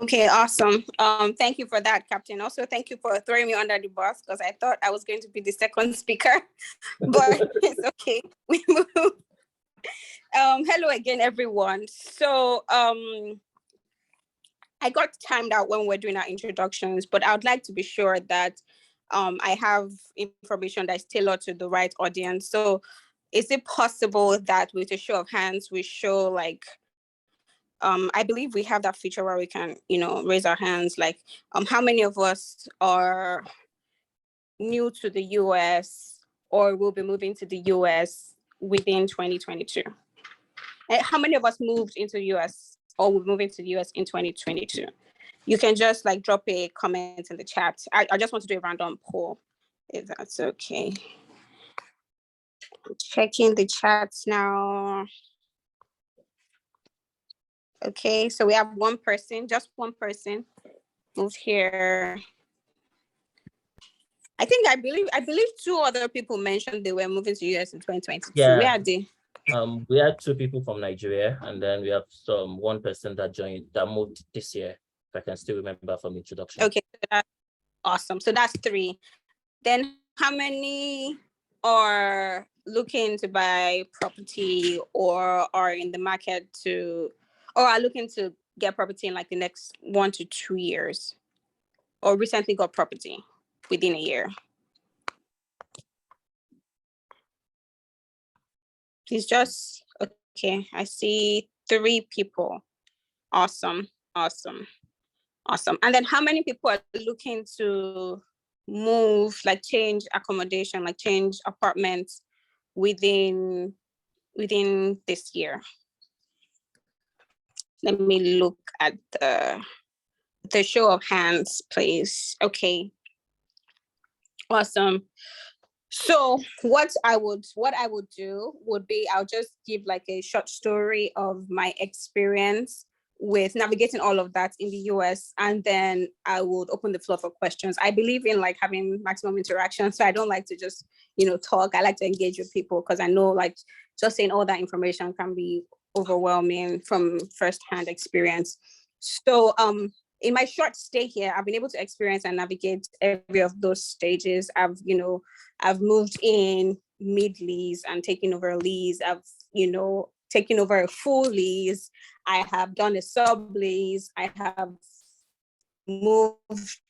Okay, awesome. Thank you for that, Captain. Also, thank you for throwing me under the bus because I thought I was going to be the second speaker, but it's okay. We move. Hello again, everyone. So I got timed out when we're doing our introductions, but I would like to be sure that I have information that's tailored to the right audience. So is it possible that with a show of hands, we show like, I believe we have that feature where we can, raise our hands, like how many of us are new to the US or will be moving to the US within 2022? How many of us moved into the US or will move into the US in 2022? You can just like drop a comment in the chat. I just want to do a random poll, if that's okay. I'm checking the chats now. Okay, so we have one person, just one person moved here. I believe two other people mentioned they were moving to US in 2022. Yeah. Where are they? We had two people from Nigeria, and then we have one person that moved this year, if I can still remember from the introduction. Okay, that's awesome. So that's 3. Then how many are looking to buy property or are in the market or are looking to get property in like the next 1 to 2 years or recently got property within a year? Please just, okay, I see 3 people. Awesome. And then how many people are looking to move, like change accommodation, like change apartments within this year? Let me look at the show of hands, please. Okay. Awesome. So what I would do would be I'll just give like a short story of my experience with navigating all of that in the US, and then I would open the floor for questions. I believe in like having maximum interaction, so I don't like to just talk. I like to engage with people because I know like just saying all that information can be overwhelming from firsthand experience. So in my short stay here, I've been able to experience and navigate every of those stages. I've moved in mid-lease and taken over a lease. I've, taken over a full lease. I have done a sublease. I have moved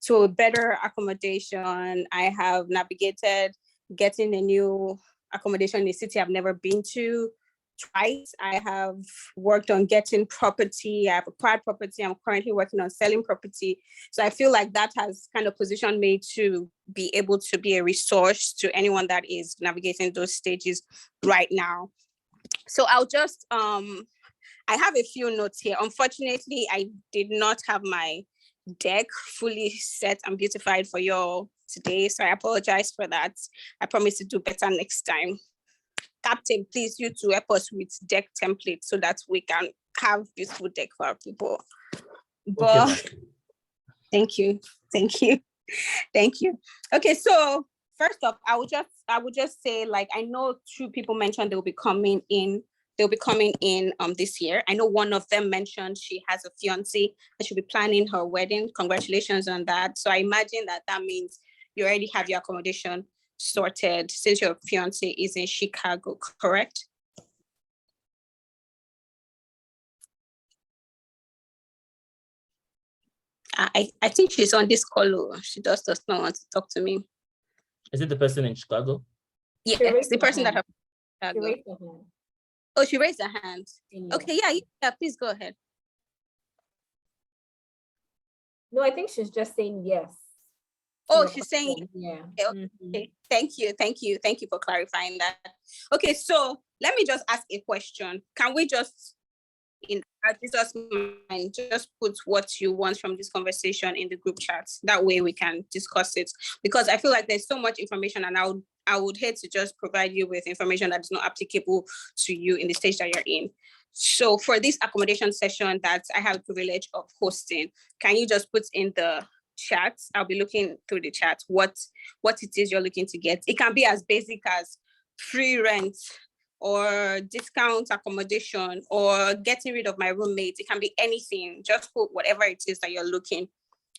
to a better accommodation. I have navigated getting a new accommodation in a city I've never been to twice. I have worked on getting property. I've acquired property. I'm currently working on selling property. So I feel like that has kind of positioned me to be able to be a resource to anyone that is navigating those stages right now. So I'll just, I have a few notes here. Unfortunately, I did not have my deck fully set and beautified for you all today. So I apologize for that. I promise to do better next time. Captain, please, you to help us with deck templates so that we can have beautiful deck for our people. But okay, thank you. Okay, so first off, I would just say, like, I know 2 people mentioned they'll be coming in this year. I know one of them mentioned she has a fiance and she'll be planning her wedding. Congratulations on that. So I imagine that means you already have your accommodation sorted since your fiance is in Chicago, correct? I think she's on this call. She just does not want to talk to me. Is it the person in Chicago? Yeah, it's the person that have Chicago. Oh, she raised her hand. Yeah. Okay, yeah, please go ahead. No, I think she's just saying yes. Oh, she's saying yeah. Okay. Mm-hmm. Thank you for clarifying that. Okay, so let me just ask a question. Can we just, in Jesus' mind, just put what you want from this conversation in the group chat? That way we can discuss it, because I feel like there's so much information, and I would hate to just provide you with information that is not applicable to you in the stage that you're in. So for this accommodation session that I have the privilege of hosting, can you just put in the chat? I'll be looking through the chat what it is you're looking to get. It can be as basic as free rent or discount accommodation or getting rid of my roommate. It can be anything. Just put whatever it is that you're looking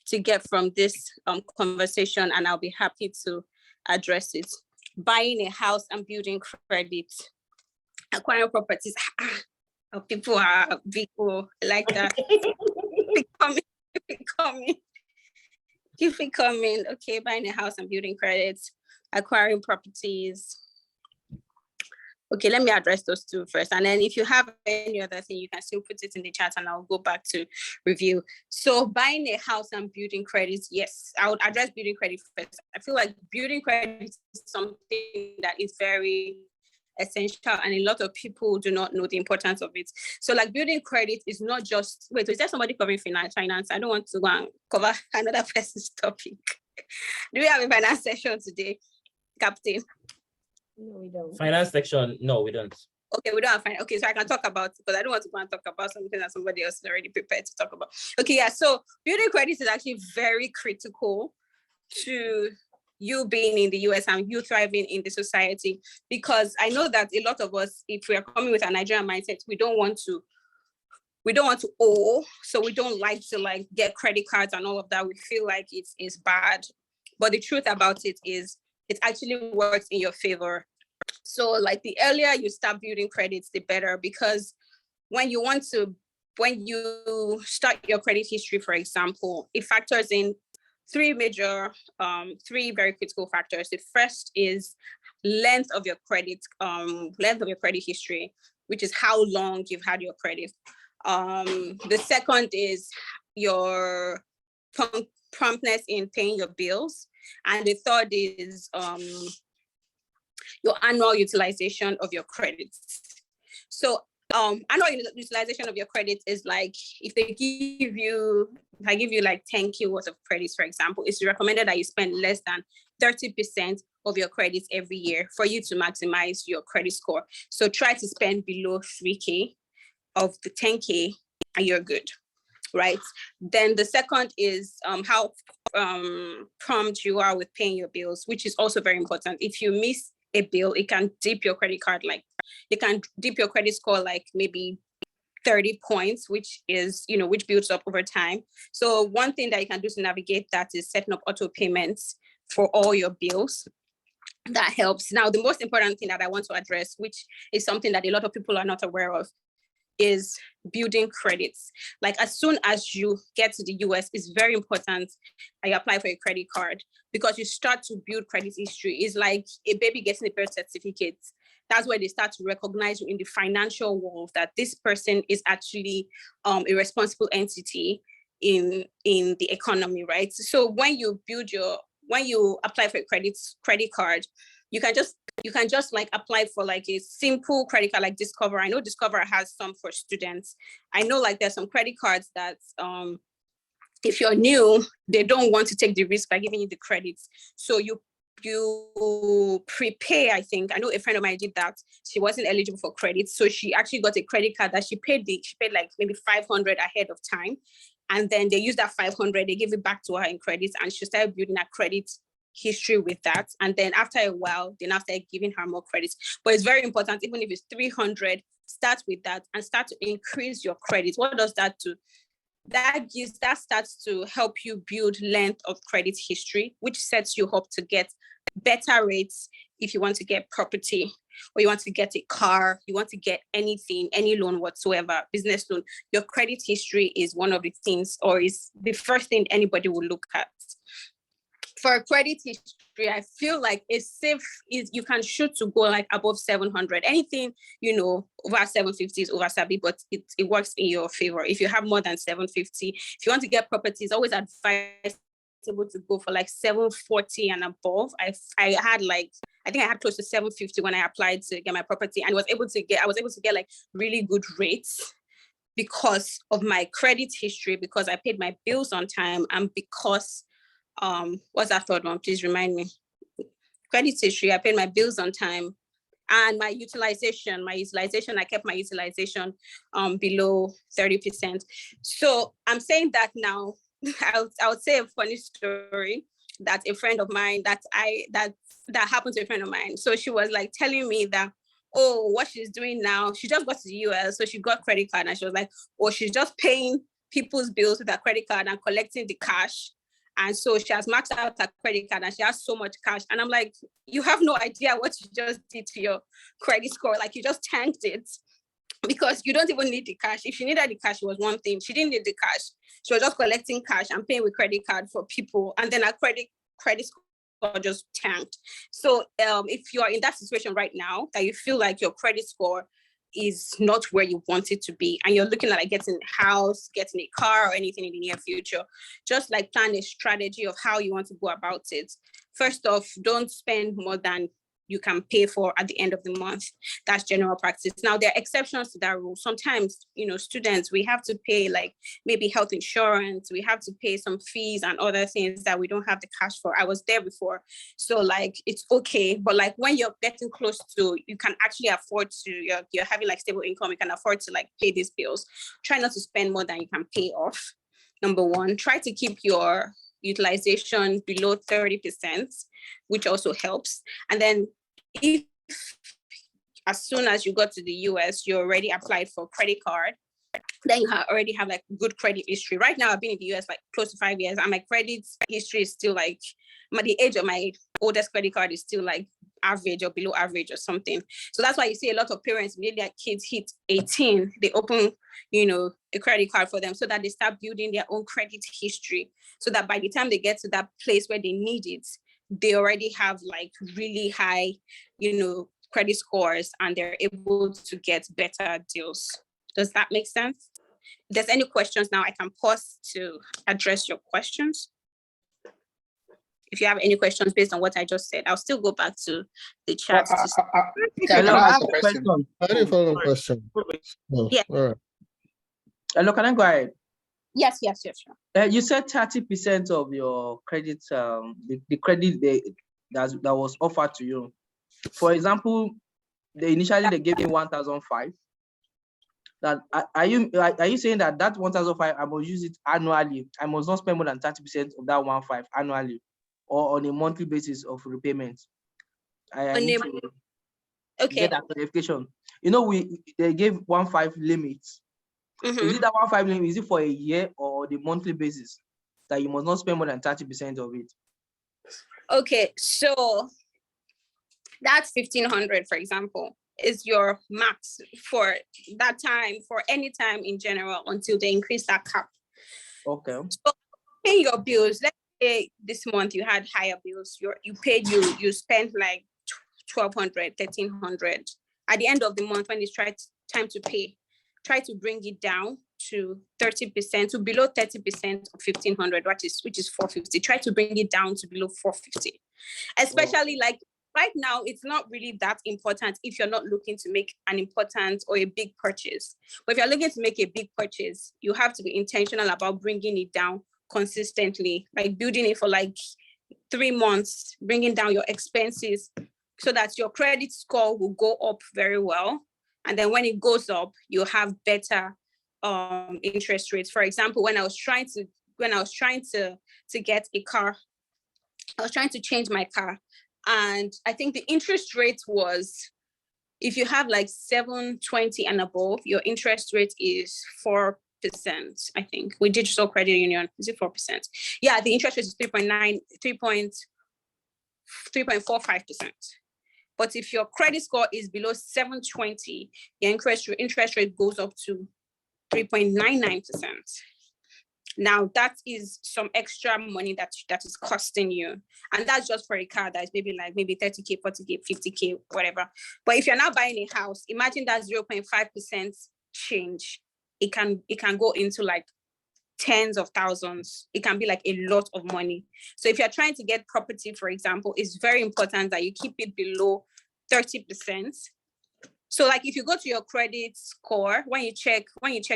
to get from this conversation, and I'll be happy to address it. Buying a house and building credit, acquiring properties. People are people like that. Keep it coming. Okay, buying a house and building credits, acquiring properties. Okay, let me address those two first. And then if you have any other thing, you can still put it in the chat and I'll go back to review. So buying a house and building credits, yes, I would address building credit first. I feel like building credit is something that is very essential and a lot of people do not know the importance of it. So like building credit is not just, wait, is there somebody covering finance? I don't want to go and cover another person's topic. Do we have a finance session today, Captain? No, we don't. Finance section, no, we don't. Okay, we don't have finance. Okay, so I can talk about, because I don't want to go and talk about something that somebody else is already prepared to talk about. Okay, yeah, so building credit is actually very critical to you being in the US and you thriving in the society, because I know that a lot of us, if we are coming with a Nigerian mindset, we don't want to owe, so we don't like to like get credit cards and all of that. We feel like it's bad, but the truth about it is it actually works in your favor. So like the earlier you start building credits, the better, because when you start your credit history, for example, it factors in three very critical factors. The first is length of your credit history, which is how long you've had your credit. The second is your promptness in paying your bills. And the third is your annual utilization of your credits. So annual utilization of your credits is like, if I give you like 10K worth of credits, for example, it's recommended that you spend less than 30% of your credits every year for you to maximize your credit score. So try to spend below 3K of the 10K and you're good, right? Then the second is how prompt you are with paying your bills, which is also very important. If you miss a bill, it can dip your credit card, like it can dip your credit score like maybe 30 points, which is, which builds up over time. So one thing that you can do to navigate that is setting up auto payments for all your bills. That helps. Now, the most important thing that I want to address, which is something that a lot of people are not aware of, is building credits. Like as soon as you get to the US, it's very important that you apply for a credit card, because you start to build credit history. It's like a baby getting a birth certificate. That's where they start to recognize you in the financial world, that this person is actually a responsible entity in the economy, right? So when you apply for a credit card, you can just like apply for like a simple credit card like Discover. I know Discover has some for students. I know like there's some credit cards that if you're new, they don't want to take the risk by giving you the credits. So you prepay, I think. I know a friend of mine did that. She wasn't eligible for credit. So she actually got a credit card that she paid like maybe 500 ahead of time. And then they used that 500, they gave it back to her in credits, and she started building a credit history with that. And then after a while, they now started giving her more credits. But it's very important, even if it's 300, start with that and start to increase your credits. What does that do? That starts to help you build length of credit history, which sets you up to get better rates if you want to get property, or you want to get a car, you want to get anything, any loan whatsoever, business loan. Your credit history is one of the things, or is the first thing anybody will look at. For credit history, I feel like it's safe, you can shoot to go like above 700. Anything, over 750 is over sabi, but it works in your favor. If you have more than 750, if you want to get properties, always advisable to go for like 740 and above. I think I had close to 750 when I applied to get my property, and I was able to get like really good rates because of my credit history, because I paid my bills on time, and because what's that third one? Please remind me. Credit history, I paid my bills on time, and my utilization, I kept my utilization below 30%. So I'm saying that now. I would say a funny story that a friend of mine that happened to a friend of mine. So she was like telling me that, oh, what she's doing now, she just got to the US, so she got credit card, and she was like, oh, she's just paying people's bills with her credit card and collecting the cash. And so she has maxed out her credit card and she has so much cash. And I'm like, you have no idea what you just did to your credit score. Like, you just tanked it because you don't even need the cash. If she needed the cash, it was one thing. She didn't need the cash. She was just collecting cash and paying with credit card for people. And then her credit score just tanked. So if you are in that situation right now, that you feel like your credit score is not where you want it to be, and you're looking at like getting a house, getting a car, or anything in the near future, just like plan a strategy of how you want to go about it. First off, don't spend more than you can pay for at the end of the month. That's general practice. Now, there are exceptions to that rule. Sometimes, students, we have to pay like maybe health insurance, we have to pay some fees and other things that we don't have the cash for. I was there before. So like, it's okay. But like when you're getting close to, you can actually afford to, you're having like stable income, you can afford to like pay these bills. Try not to spend more than you can pay off. Number one, try to keep your utilization below 30%, which also helps. And then if as soon as you got to the US, you already applied for credit card, then you already have like good credit history. Right now, I've been in the US like close to 5 years, and my credit history is still like, the age of my oldest credit card is still like average or below average or something. So that's why you see a lot of parents, maybe their kids hit 18, they open, a credit card for them so that they start building their own credit history, so that by the time they get to that place where they need it, they already have like really high, credit scores, and they're able to get better deals. Does that make sense? If there's any questions now, I can pause to address your questions. If you have any questions based on what I just said, I'll still go back to the chat. Can I ask a question? I didn't follow the question. Oh, Yeah. all right. Hello, can I go ahead? Yes, sure. You said 30% of your credit, the credit that was offered to you. For example, initially they gave me 1,005. That are you saying that 1,005 I must use it annually? I must not spend more than 30% of that 1,500 annually, or on a monthly basis of repayment? I need to get that clarification. They gave 1,500 limits. Mm-hmm. Is it that 1,500 limit? Is it for a year or the monthly basis that you must not spend more than 30% of it? Okay, so that's 1,500, for example, is your max for that time, for any time in general, until they increase that cap. Okay. So paying your bills, let's say this month you had higher bills, you spent like 1,200, 1,300. At the end of the month, when it's time to pay, try to bring it down to 30%, to below 30% of 1,500, which is 450. Try to bring it down to below 450. Especially like right now, it's not really that important if you're not looking to make an important or a big purchase. But if you're looking to make a big purchase, you have to be intentional about bringing it down consistently, like building it for like 3 months, bringing down your expenses so that your credit score will go up very well. And then when it goes up, you'll have better interest rates. For example, when I was trying to get a car, I was trying to change my car, and I think the interest rate was, if you have like 720 and above, your interest rate is 4%. I think with Digital Credit Union, is it 4%? Yeah, the interest rate is 3.45%. But if your credit score is below 720, your interest rate goes up to 3.99%. Now that is some extra money that is costing you. And that's just for a car that's maybe 30K, 40K, 50K, whatever. But if you're now buying a house, imagine that 0.5% change. It can go into like tens of thousands. It can be like a lot of money. So if you're trying to get property, for example, it's very important that you keep it below 30%. So like if you go to your credit score, when you check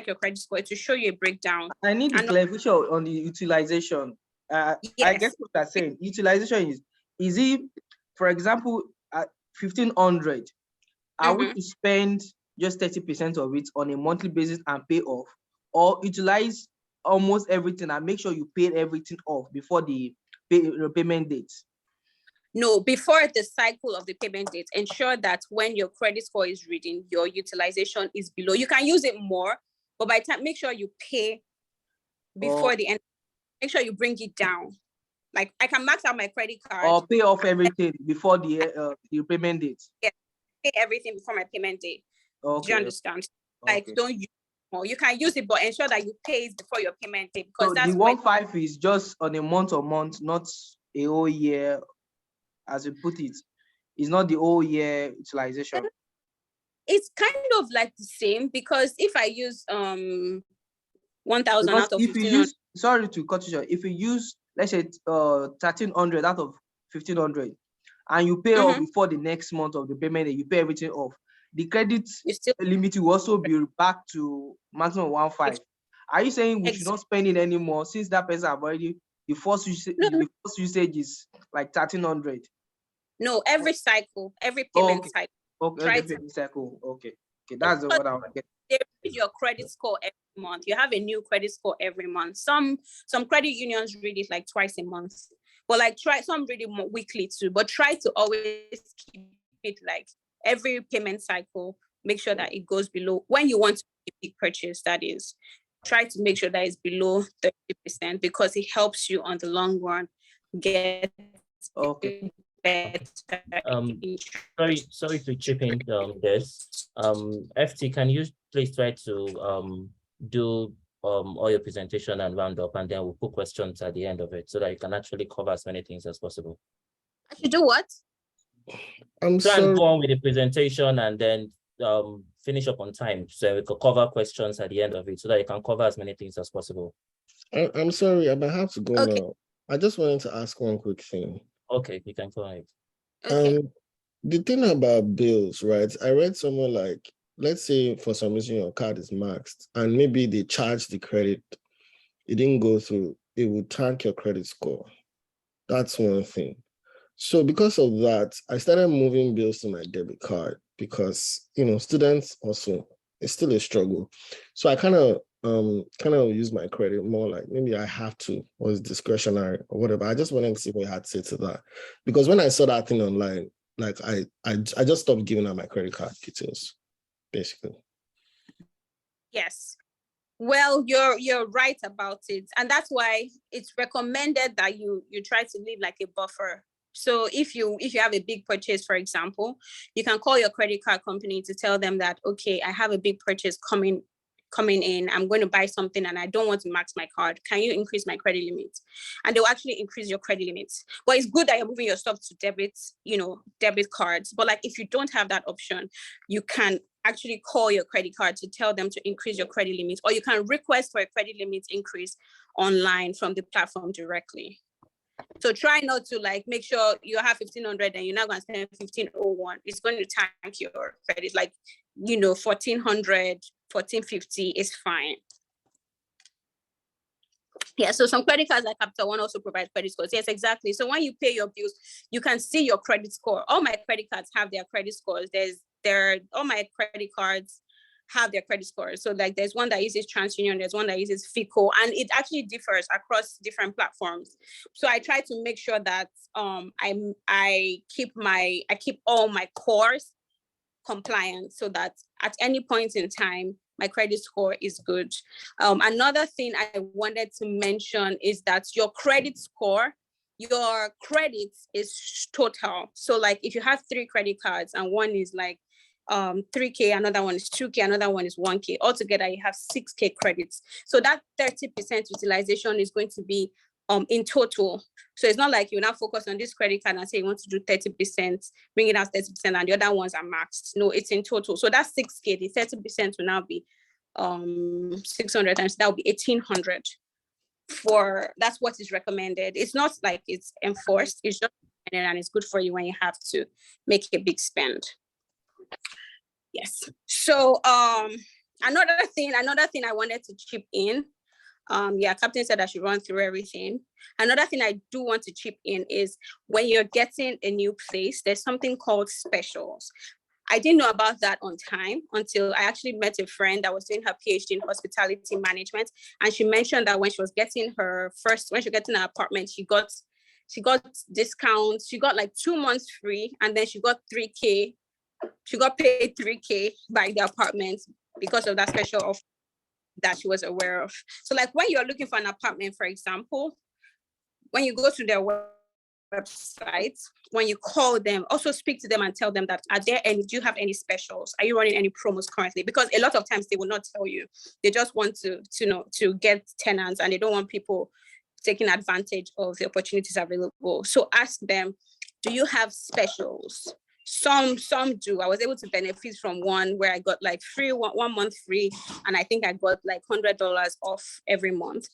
your credit score, to show you a breakdown. I need the clarification on the utilization. Yes. I guess what they're saying, utilization is it, for example, at 1,500, are we to spend just 30% of it on a monthly basis and pay off, or utilize almost everything and make sure you pay everything off before the repayment date? No, before the cycle of the payment date, ensure that when your credit score is reading, your utilization is below. You can use it more, but by the time, make sure you pay before the end. Make sure you bring it down. Like I can max out my credit card. Or pay off everything before the payment date. Yeah, pay everything before my payment date. Okay. Do you understand? Like don't use it more. You can use it, but ensure that you pay it before your payment date, because So that's the 1.5 is just on a month, not a whole year, as you put it. It's not the whole year utilization. It's kind of like the same, because if I use 1,000 out of If you 1,500, use, sorry to cut you short, if you use, let's say 1,300 out of 1,500, and you pay off before the next month of the payment, you pay everything off, the credit limit will also be back to maximum 1.5. Are you saying we should not spend it anymore, since that person have already, the first usage is like 1,300? No, every cycle, every payment cycle. Okay, payment cycle. Okay, that's what I want to get. They read your credit score every month. You have a new credit score every month. Some credit unions read it like twice a month, but like some read it weekly too. But try to always keep it like every payment cycle. Make sure that it goes below when you want to make a big purchase. That is, try to make sure that it's below 30%, because it helps you on the long run get sorry to chip in this. FT, can you please try to do all your presentation and round up, and then we'll put questions at the end of it so that you can actually cover as many things as possible. I should do what? I'm Try and sorry. go on with the presentation and then finish up on time so we could cover questions at the end of it so that you can cover as many things as possible. I'm sorry, I might have to go now. I just wanted to ask one quick thing. Okay, you can go ahead. Okay. The thing about bills, right? I read somewhere like, let's say for some reason your card is maxed and maybe they charge the credit, it didn't go through, it will track your credit score. That's one thing. So because of that, I started moving bills to my debit card because, students also, it's still a struggle. So I kind of use my credit more like maybe I have to, or it's discretionary or whatever. I just wanted to see what you had to say to that. Because when I saw that thing online, like I just stopped giving out my credit card details, basically. Yes. Well, you're right about it. And that's why it's recommended that you try to leave like a buffer. So if you have a big purchase, for example, you can call your credit card company to tell them that, okay, I have a big purchase coming in, I'm going to buy something and I don't want to max my card. Can you increase my credit limit? And they'll actually increase your credit limits. But it's good that you're moving your stuff to debit cards. But like, if you don't have that option, you can actually call your credit card to tell them to increase your credit limit, or you can request for a credit limit increase online from the platform directly. So try not to like make sure you have 1,500 and you're not going to spend 1,501. It's going to tank your credit. Like, 1,400, 1,450 is fine. Yeah, so some credit cards like Capital One also provide credit scores. Yes, exactly. So when you pay your bills, you can see your credit score. All my credit cards have their credit scores. All my credit cards have their credit scores. So like there's one that uses TransUnion, there's one that uses FICO, and it actually differs across different platforms. So I try to make sure that I keep all my cores compliant so that at any point in time, my credit score is good. Another thing I wanted to mention is that your credit score, your credit is total. So like if you have 3 credit cards and one is like 3K, another one is 2K, another one is 1K. Altogether, you have 6K credits. So that 30% utilization is going to be in total. So it's not like you now focus on this credit card and say you want to do 30%, bring it out 30%, and the other ones are maxed. No, it's in total. So that's 6K. The 30% will now be 600 times. That will be 1,800. That's what is recommended. It's not like it's enforced. It's just and it's good for you when you have to make a big spend. Yes. So another thing I wanted to chip in. Captain said I should run through everything. Another thing I do want to chip in is when you're getting a new place, there's something called specials. I didn't know about that on time until I actually met a friend that was doing her PhD in hospitality management. And she mentioned that when she was getting her apartment, she got She got discounts. She got like 2 months free, and then she got 3K. She got paid 3K by the apartment because of that special offer that she was aware of. So like when you're looking for an apartment, for example, when you go to their website, when you call them, also speak to them and tell them that, do you have any specials? Are you running any promos currently? Because a lot of times they will not tell you. They just want to get tenants, and they don't want people taking advantage of the opportunities available. So ask them, do you have specials? Some do. I was able to benefit from one where I got like free 1 month free, and I think I got like $100 off every month.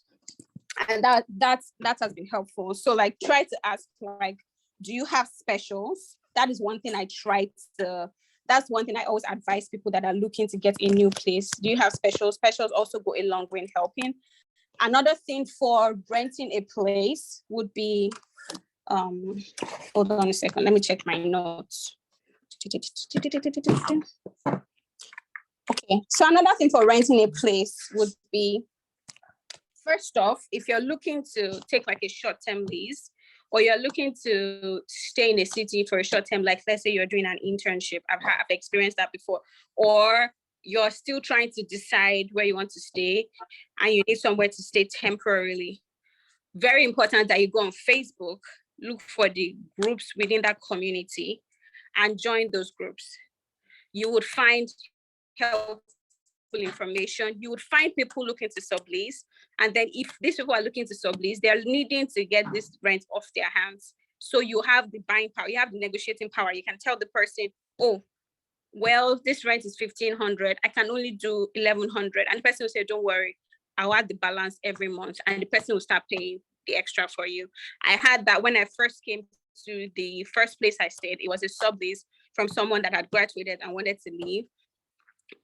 And that has been helpful. So like try to ask, like, do you have specials? That is one thing that's one thing I always advise people that are looking to get a new place. Do you have specials? Specials also go a long way in helping. Another thing for renting a place would be, hold on a second, let me check my notes. Okay, so another thing for renting a place would be, first off, if you're looking to take like a short-term lease, or you're looking to stay in a city for a short term, like let's say you're doing an internship, I've experienced that before, or you're still trying to decide where you want to stay and you need somewhere to stay temporarily. Very important that you go on Facebook, look for the groups within that community and join those groups. You would find helpful information. You would find people looking to sublease. And then if these people are looking to sublease, they're needing to get this rent off their hands. So you have the buying power, you have the negotiating power. You can tell the person, oh, well, this rent is 1,500. I can only do 1,100. And the person will say, don't worry, I'll add the balance every month. And the person will start paying the extra for you. I had that when I first came to the first place I stayed. It was a sublease from someone that had graduated and wanted to leave.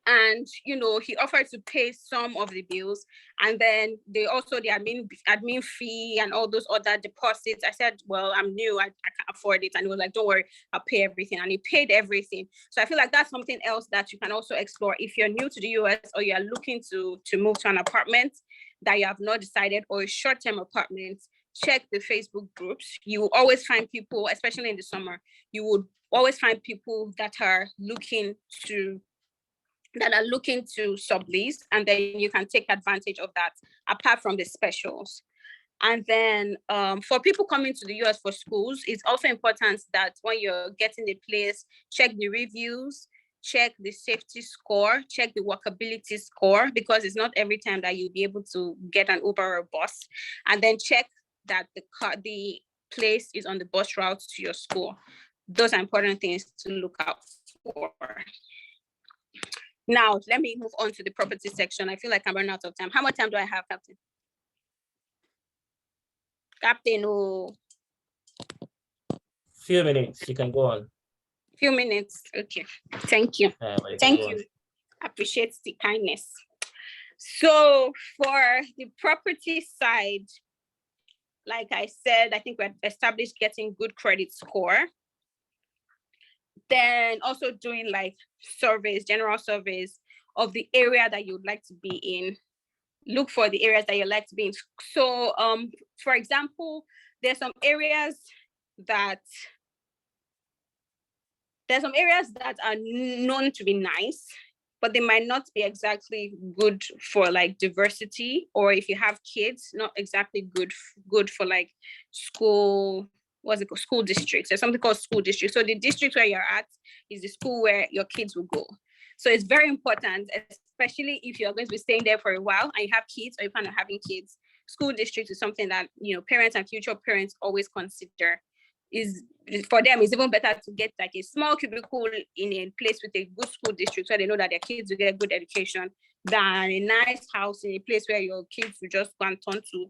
And he offered to pay some of the bills, and then they also the admin fee and all those other deposits. I said, well, I'm new, I can't afford it. And he was like, don't worry, I'll pay everything. And he paid everything. So I feel like that's something else that you can also explore if you're new to the US, or you're looking to move to an apartment that you have not decided, or a short-term apartment. Check the Facebook groups. You will always find people, especially in the summer, you would always find people that are looking to sublease, and then you can take advantage of that apart from the specials. And then for people coming to the US for schools, it's also important that when you're getting a place, check the reviews, check the safety score, check the walkability score, because it's not every time that you'll be able to get an Uber or a bus. And then check that the place is on the bus route to your school. Those are important things to look out for. Now, let me move on to the property section. I feel like I'm running out of time. How much time do I have, Captain? Captain, oh. Few minutes, you can go on. Few minutes, okay. Thank you. Thank you. Appreciate the kindness. So for the property side, like I said, I think we've established getting good credit score. Then also doing like surveys, general surveys of the area that you'd like to be in. Look for the areas that you like to be in. So for example, there's some areas that are known to be nice, but they might not be exactly good for like diversity, or if you have kids, not exactly good for like school. What's it called? School districts. There's something called school districts. So the district where you're at is the school where your kids will go. So it's very important, especially if you're going to be staying there for a while and you have kids, or you plan on having kids. School district is something that parents and future parents always consider. For them, it's even better to get like a small cubicle in a place with a good school district, so they know that their kids will get good education, than a nice house in a place where your kids will just go and turn to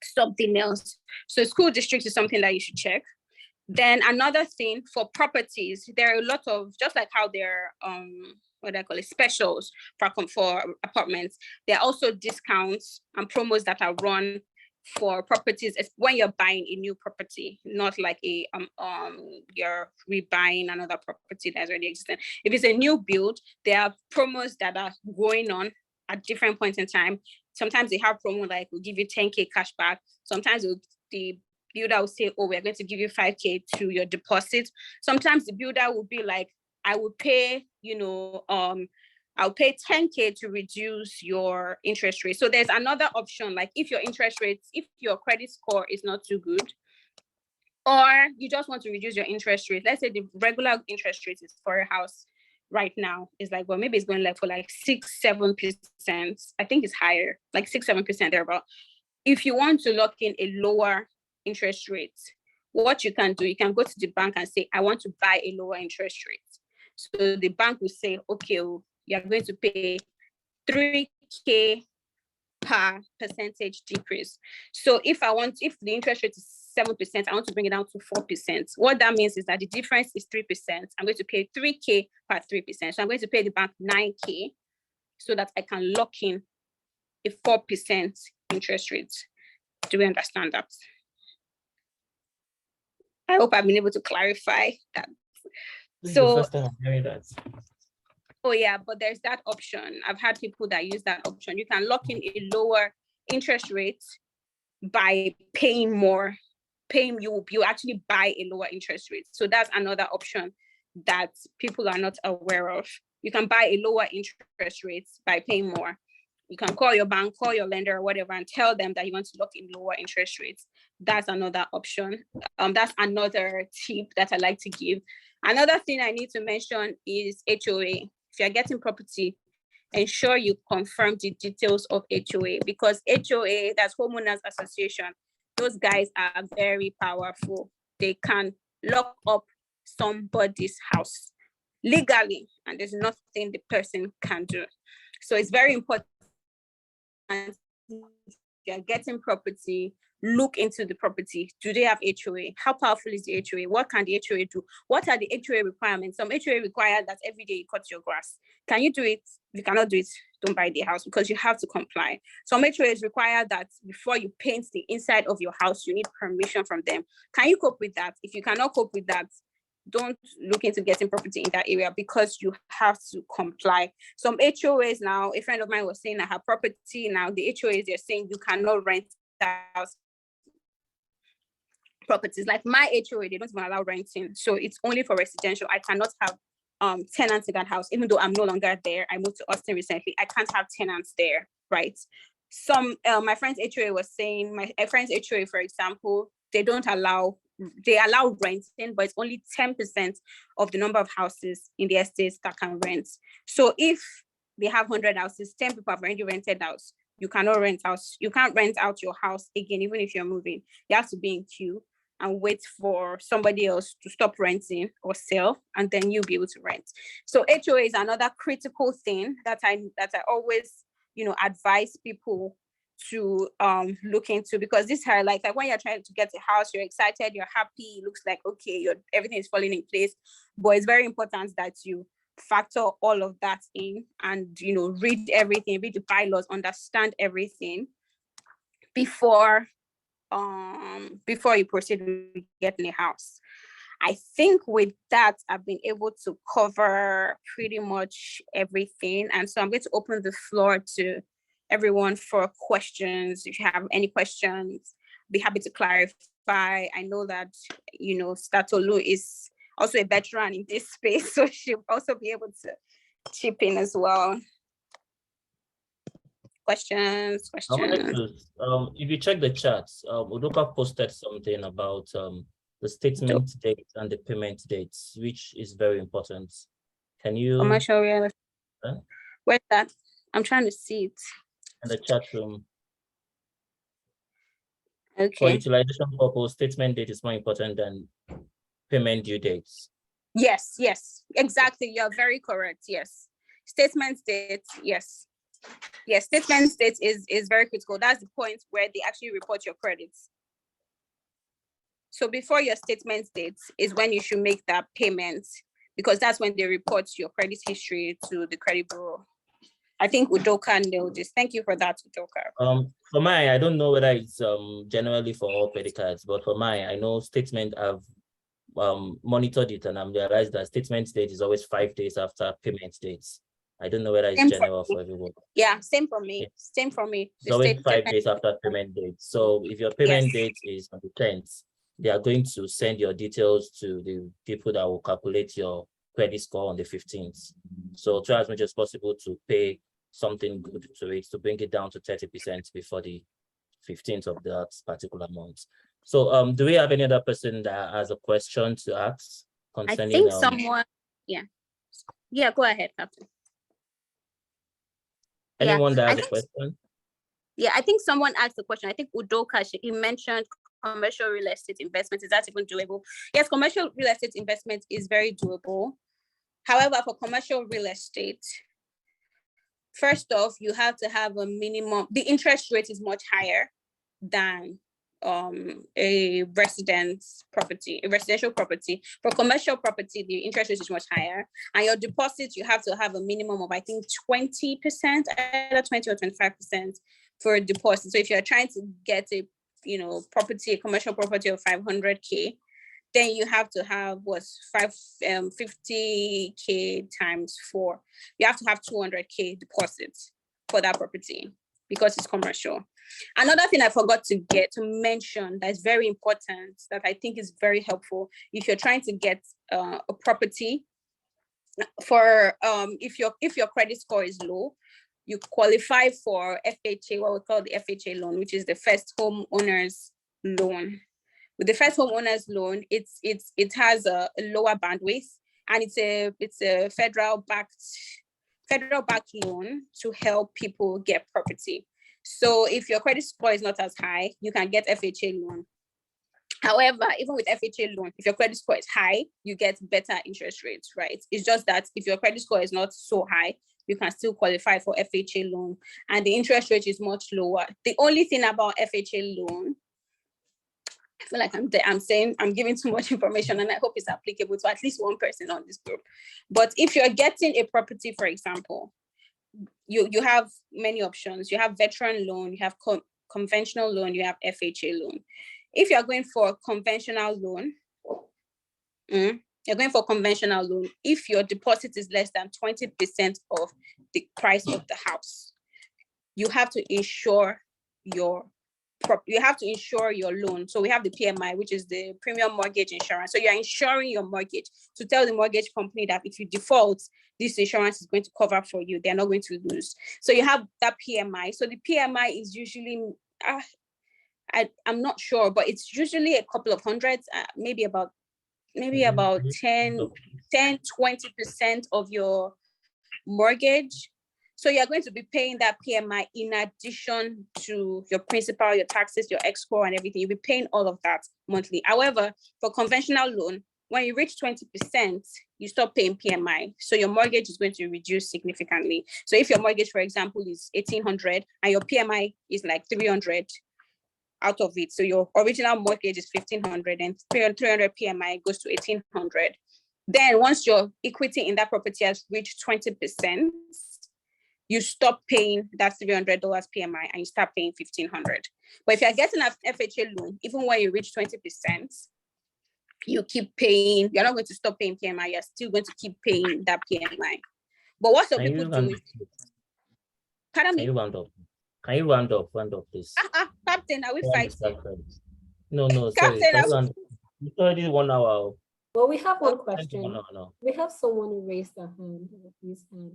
something else. So school district is something that you should check. Then another thing for properties, there are a lot of, just like how there are what I call it, specials for apartments, there are also discounts and promos that are run for properties when you're buying a new property, not like you're rebuying another property that's already existing. If it's a new build, there are promos that are going on at different points in time. Sometimes they have promo like we'll give you 10K cash back. Sometimes the builder will say, oh, we're going to give you 5K to your deposit. Sometimes the builder will be like, I will pay, I'll pay 10K to reduce your interest rate. So there's another option, like if your interest rates, if your credit score is not too good, or you just want to reduce your interest rate. Let's say the regular interest rate is for a house right now is like, well, maybe it's going like for like 6-7%. I think it's higher, like 6-7% thereabout. If you want to lock in a lower interest rate, what you can do, you can go to the bank and say, I want to buy a lower interest rate. So the bank will say, okay, you're going to pay 3K per percentage decrease. So if the interest rate is 7%, I want to bring it down to 4%. What that means is that the difference is 3%. I'm going to pay 3K per 3%. So I'm going to pay the bank 9K so that I can lock in a 4% interest rate. Do we understand that? I hope I've been able to clarify that. This is So, the first time I'm hearing that. oh yeah, but there's that option. I've had people that use that option. You can lock in a lower interest rate by paying more. You actually buy a lower interest rate. So that's another option that people are not aware of. You can buy a lower interest rate by paying more. You can call your bank, call your lender or whatever, and tell them that you want to lock in lower interest rates. That's another option. That's another tip that I like to give. Another thing I need to mention is HOA. If you're getting property, ensure you confirm the details of HOA, because HOA, that's Homeowners Association, those guys are very powerful. They can lock up somebody's house legally, and there's nothing the person can do. So it's very important. If you're getting property, look into the property. Do they have HOA? How powerful is the HOA? What can the HOA do? What are the HOA requirements? Some HOA require that every day you cut your grass. Can you do it? If you cannot do it, don't buy the house, because you have to comply. Some HOAs require that before you paint the inside of your house, you need permission from them. Can you cope with that? If you cannot cope with that, don't look into getting property in that area, because you have to comply. Some HOAs now, a friend of mine was saying that her property now, the HOAs, they're saying you cannot rent out properties. Like my HOA, they don't even allow renting. So it's only for residential. I cannot have tenants in that house, even though I'm no longer there. I moved to Austin recently. I can't have tenants there, right? Some, my friend's HOA was saying, my friend's HOA, for example, they allow renting, but it's only 10% of the number of houses in the estates that can rent. So if they have 100 houses, 10 people have already rented out. You cannot rent house. You can't rent out your house again, even if you're moving. You have to be in queue and wait for somebody else to stop renting or sell, and then you'll be able to rent. So HOA is another critical thing that I always, advise people to look into, because this highlights, like when you're trying to get a house, you're excited, you're happy, it looks like okay, everything is falling in place, but it's very important that you factor all of that in and read everything, read the bylaws, understand everything before you proceed with getting a house. I think with that, I've been able to cover pretty much everything. And so I'm going to open the floor to everyone for questions. If you have any questions, be happy to clarify. I know that, Statolu is also a veteran in this space, so she'll also be able to chip in as well. Questions. I wanted to, if you check the chats, Udoka posted something about the statement date and the payment dates, which is very important. Can you? Commercial real estate. Huh? Where's that? I'm trying to see it. In the chat room. Okay. For utilization purpose, statement date is more important than payment due dates. Yes, exactly. You're very correct. Yes. Statement date, yes. Yes, statement date is very critical. That's the point where they actually report your credits. So before your statement date is when you should make that payment, because that's when they report your credit history to the credit bureau. I think Udoka nailed this. Thank you for that, Udoka. For mine, I don't know whether it's generally for all credit cards, but for mine, I know statement I've monitored it and I'm realized that statement date is always 5 days after payment dates. I don't know whether it's Same for general me. for everyone. Yeah, same for me. Yeah. Same for me. It's always 5 days after payment date. So if your payment date is on the 10th, they are going to send your details to the people that will calculate your credit score on the 15th. So try as much as possible to pay something good to it, to bring it down to 30% before the 15th of that particular month. So do we have any other person that has a question to ask I concerning think someone, yeah, go ahead, Captain. anyone that I has a think, question? I think someone asked the question. I think Udoka, he mentioned commercial real estate investment. Is that even doable? Yes, commercial real estate investment is very doable. However, for commercial real estate, first off, you have to have a minimum, the interest rate is much higher than a residential property. For commercial property, the interest rate is much higher, and your deposits, you have to have a minimum of, I think, 20%, either 20 or 25% for a deposit. So if you're trying to get a commercial property of 500K, then you have to have 50K times 4. You have to have 200K deposits for that property because it's commercial. Another thing I forgot to mention that is very important, that I think is very helpful if you're trying to get a property for if your credit score is low, you qualify for FHA, what we call the FHA loan, which is the first homeowners loan. With the first homeowners loan, it has a lower bandwidth, and it's a federal backed loan to help people get property. So if your credit score is not as high, you can get FHA loan. However, even with FHA loan, if your credit score is high, you get better interest rates, right? It's just that if your credit score is not so high, you can still qualify for FHA loan, and the interest rate is much lower. The only thing about FHA loan, I feel like I'm giving too much information, and I hope it's applicable to at least one person on this group. But if you're getting a property, for example, you have many options. You have veteran loan, you have conventional loan, you have FHA loan. If you're going for conventional loan, if your deposit is less than 20% of the price of the house, you have to insure your loan. So we have the PMI, which is the premium mortgage insurance. So you're insuring your mortgage to tell the mortgage company that if you default, this insurance is going to cover for you. They're not going to lose. So you have that PMI. So the PMI is usually, I'm not sure, but it's usually a couple of hundreds, maybe about 10, 20% of your mortgage. So you're going to be paying that PMI in addition to your principal, your taxes, your escrow, and everything. You'll be paying all of that monthly. However, for conventional loan, when you reach 20%, you stop paying PMI. So your mortgage is going to reduce significantly. So if your mortgage, for example, is 1,800 and your PMI is like 300 out of it, so your original mortgage is 1,500 and 300 PMI goes to 1,800. Then once your equity in that property has reached 20%, you stop paying that $300 PMI and you start paying 1,500. But if you're getting an FHA loan, even when you reach 20%, you keep paying. You're not going to stop paying PMI. You're still going to keep paying that PMI. But what some people do is, pardon me? Can you round up, please? Captain, are we fighting? No, sorry. Captain, It's already 1 hour. Well, we have one question. No. We have someone who raised their hand.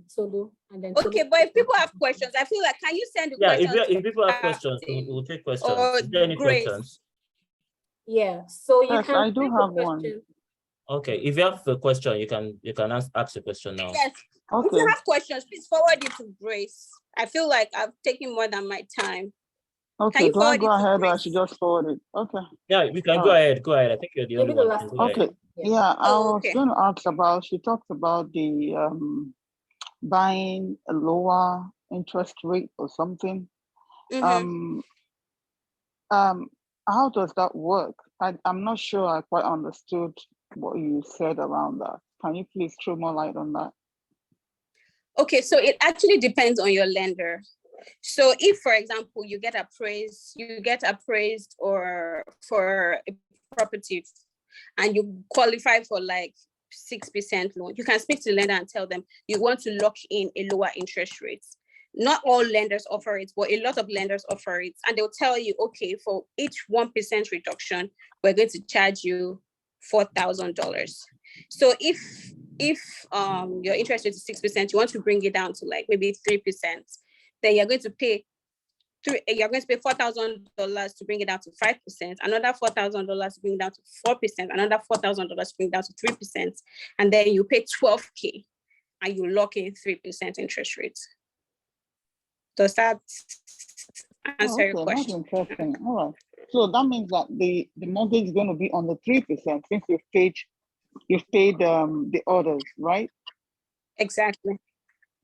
Solo, and then okay, but if people have questions, I feel like, can you send the questions? If people have questions, we'll take questions. Or is there any Grace? questions? Yeah, so you can. I do have one. Okay, if you have a question, you can ask a question now. Yes. Okay. If you have questions, please forward it to Grace. I feel like I've taken more than my time. Okay, do I go ahead or I should just forward it? Okay. Yeah, we can go ahead. Go ahead. I think you're the only one. Okay. Yeah, I was going to ask about, she talked about the buying a lower interest rate or something. Mm-hmm. How does that work? I'm not sure I quite understood what you said around that. Can you please throw more light on that? Okay, so it actually depends on your lender. So if, for example, you get appraised or for a property and you qualify for like 6% loan, you can speak to the lender and tell them you want to lock in a lower interest rate. Not all lenders offer it, but a lot of lenders offer it. And they'll tell you, okay, for each 1% reduction, we're going to charge you $4,000. So if your interest rate is 6%, you want to bring it down to like maybe 3%, then you're going to pay $4,000 to bring it down to 5%, another $4,000 to bring it down to 4%, another $4,000 to bring it down to 3%, and then you pay $12K and you lock in 3% interest rate. Does that answer your Okay, that's question? interesting. All right. So that means that the mortgage is going to be on the 3% since you've paid the others, right? Exactly.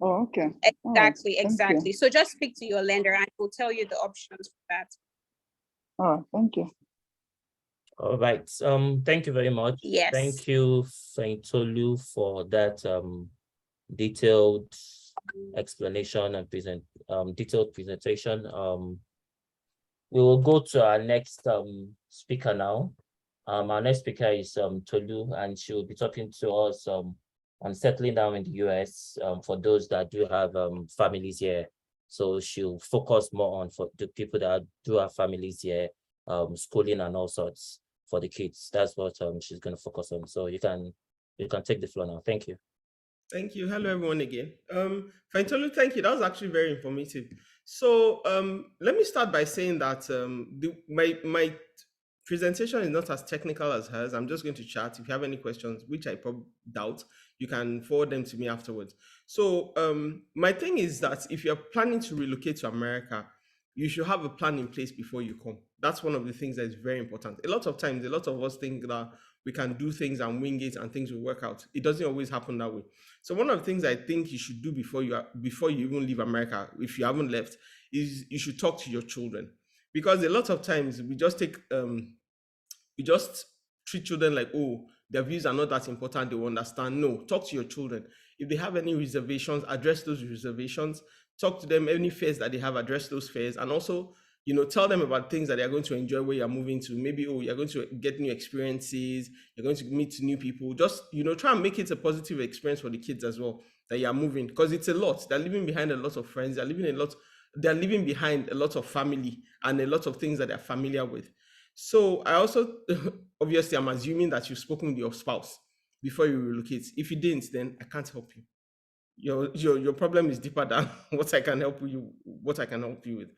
Oh, okay. All right. Thank Exactly. you. So just speak to your lender and we'll tell you the options for that. All right. Thank you. All right. Thank you very much. Yes. Thank you, Tolu, for that detailed explanation and detailed presentation. We will go to our next speaker now. Our next speaker is Tolu, and she will be talking to us on settling down in the US for those that do have families here. So she'll focus more on for the people that do have families here, schooling and all sorts for the kids. That's what she's going to focus on. So you can take the floor now. Thank you. Thank you. Hello, everyone again. Faintolu, thank you. That was actually very informative. So let me start by saying that my presentation is not as technical as hers. I'm just going to chat. If you have any questions, which I probably doubt, you can forward them to me afterwards. So my thing is that if you're planning to relocate to America, you should have a plan in place before you come. That's one of the things that is very important. A lot of times, a lot of us think that we can do things and wing it and things will work out. It doesn't always happen that way. So one of the things I think you should do before you even leave America, if you haven't left, is you should talk to your children. Because a lot of times we just treat children like, oh, their views are not that important, they will understand. No, talk to your children. If they have any reservations, address those reservations. Talk to them, any fears that they have, address those fears. And also, tell them about things that they're going to enjoy where you're moving to. Maybe, you're going to get new experiences, you're going to meet new people. Just, try and make it a positive experience for the kids as well, that you're moving, because it's a lot. They're leaving behind a lot of friends, they're leaving behind a lot of family and a lot of things that they're familiar with. So I also, obviously, I'm assuming that you've spoken with your spouse before you relocate. If you didn't, then I can't help you. Your problem is deeper than what I can help you with.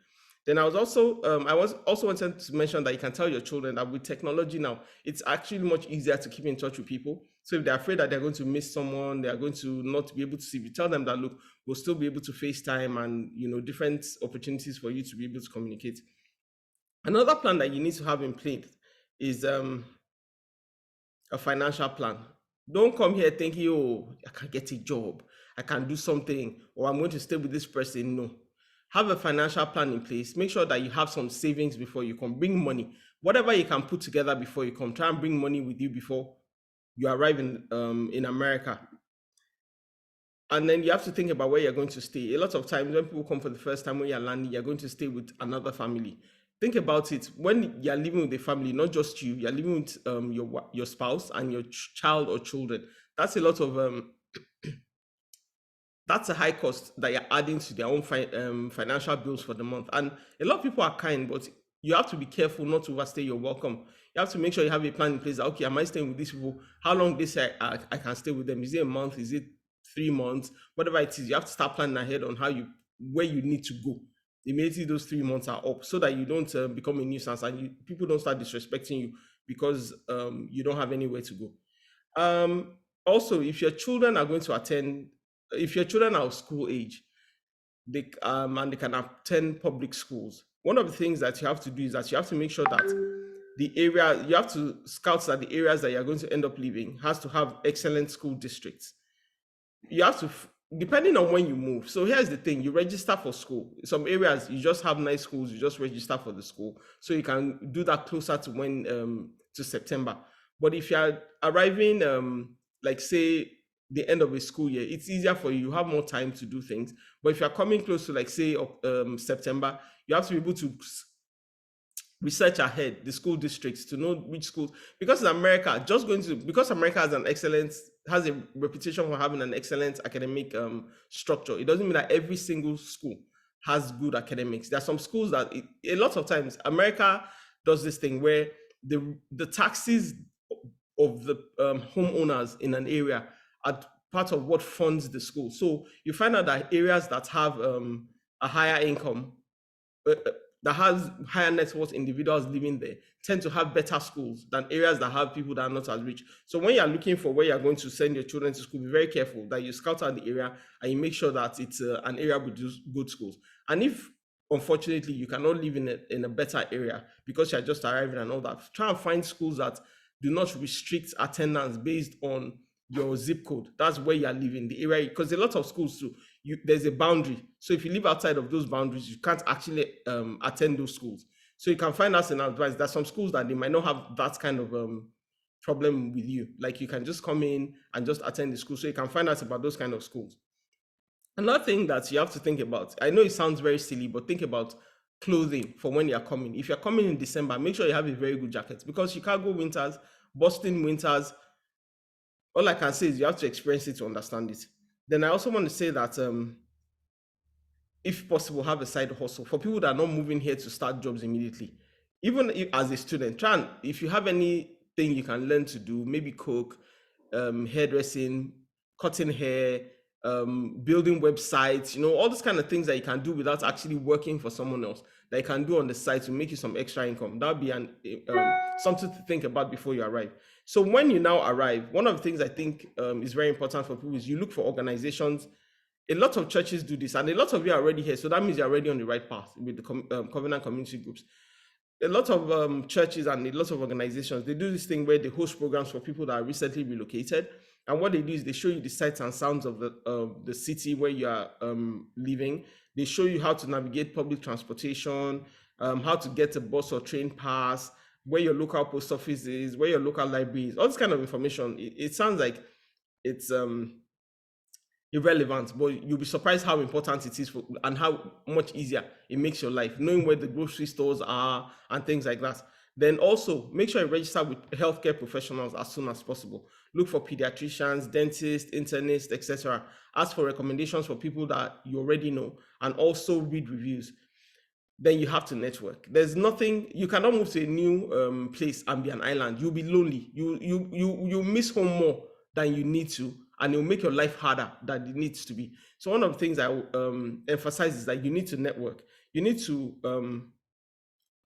Then I was also wanted to mention that you can tell your children that with technology now, it's actually much easier to keep in touch with people. So if they're afraid that they're going to miss someone, they are going to not be able to see, you tell them that, look, we'll still be able to FaceTime and different opportunities for you to be able to communicate. Another plan that you need to have in place is a financial plan. Don't come here thinking, oh, I can get a job, I can do something, or I'm going to stay with this person. No. Have a financial plan in place. Make sure that you have some savings before you come. Bring money. Whatever you can put together before you come. Try and bring money with you before you arrive in America. And then you have to think about where you're going to stay. A lot of times when people come for the first time, when you're landing, you're going to stay with another family. Think about it. When you're living with a family, not just you, you're living with your spouse and your child or children. That's a lot of that's a high cost that you're adding to their own financial bills for the month. And a lot of people are kind, but you have to be careful not to overstay your welcome. You have to make sure you have a plan in place. That, okay, am I staying with these people? How long they say I can stay with them? Is it a month? Is it 3 months? Whatever it is, you have to start planning ahead on where you need to go immediately those 3 months are up, so that you don't become a nuisance and people don't start disrespecting you because you don't have anywhere to go. Also, if your children are going to attend, if your children are of school age, and they can attend public schools, one of the things that you have to do is that you have to make sure that you have to scout that the areas that you're going to end up living has to have excellent school districts. You have to, depending on when you move. So here's the thing, you register for school. In some areas, you just have nice schools, you just register for the school. So you can do that closer to to September. But if you're arriving, like say, the end of a school year, it's easier for you. You have more time to do things. But if you're coming close to, like say, September, you have to be able to research ahead the school districts to know which schools, because in America, because America has a reputation for having an excellent academic structure, it doesn't mean that every single school has good academics. There are some schools that a lot of times America does this thing where the taxes of the homeowners in an area are part of what funds the school. So you find out that areas that have a higher income, that has higher net worth individuals living there, tend to have better schools than areas that have people that are not as rich. So when you're looking for where you're going to send your children to school, be very careful that you scout out the area and you make sure that it's an area with good schools. And if unfortunately you cannot live in a better area because you're just arriving and all that, try and find schools that do not restrict attendance based on your zip code. That's where you're living, the area, because a lot of schools too, there's a boundary. So if you live outside of those boundaries, you can't actually attend those schools. So you can find us in advice. There's some schools that they might not have that kind of problem with you. Like you can just come in and just attend the school. So you can find out about those kind of schools. Another thing that you have to think about, I know it sounds very silly, but think about clothing for when you're coming. If you're coming in December, make sure you have a very good jacket, because Chicago winters, Boston winters, all I can say is you have to experience it to understand it. Then I also want to say that if possible, have a side hustle for people that are not moving here to start jobs immediately. Even as a student, try and, if you have anything you can learn to do, maybe cook, hairdressing, cutting hair, building websites, all these kind of things that you can do without actually working for someone else, that you can do on the side to make you some extra income. That would be something to think about before you arrive. So when you now arrive, one of the things I think is very important for people is you look for organizations. A lot of churches do this, and a lot of you are already here, so that means you're already on the right path with the Covenant community groups. A lot of churches and a lot of organizations, they do this thing where they host programs for people that are recently relocated. And what they do is they show you the sights and sounds of the city where you are living. They show you how to navigate public transportation, how to get a bus or train pass, where your local post office is, where your local library is, all this kind of information. It sounds like it's irrelevant, but you'll be surprised how important it is and how much easier it makes your life, knowing where the grocery stores are and things like that. Then also make sure you register with healthcare professionals as soon as possible. Look for pediatricians, dentists, internists, etc. Ask for recommendations for people that you already know, and also read reviews. Then you have to network. There's nothing, you cannot move to a new place and be an island. You'll be lonely. You miss home more than you need to, and it'll make your life harder than it needs to be. So one of the things I emphasize is that you need to network. You need to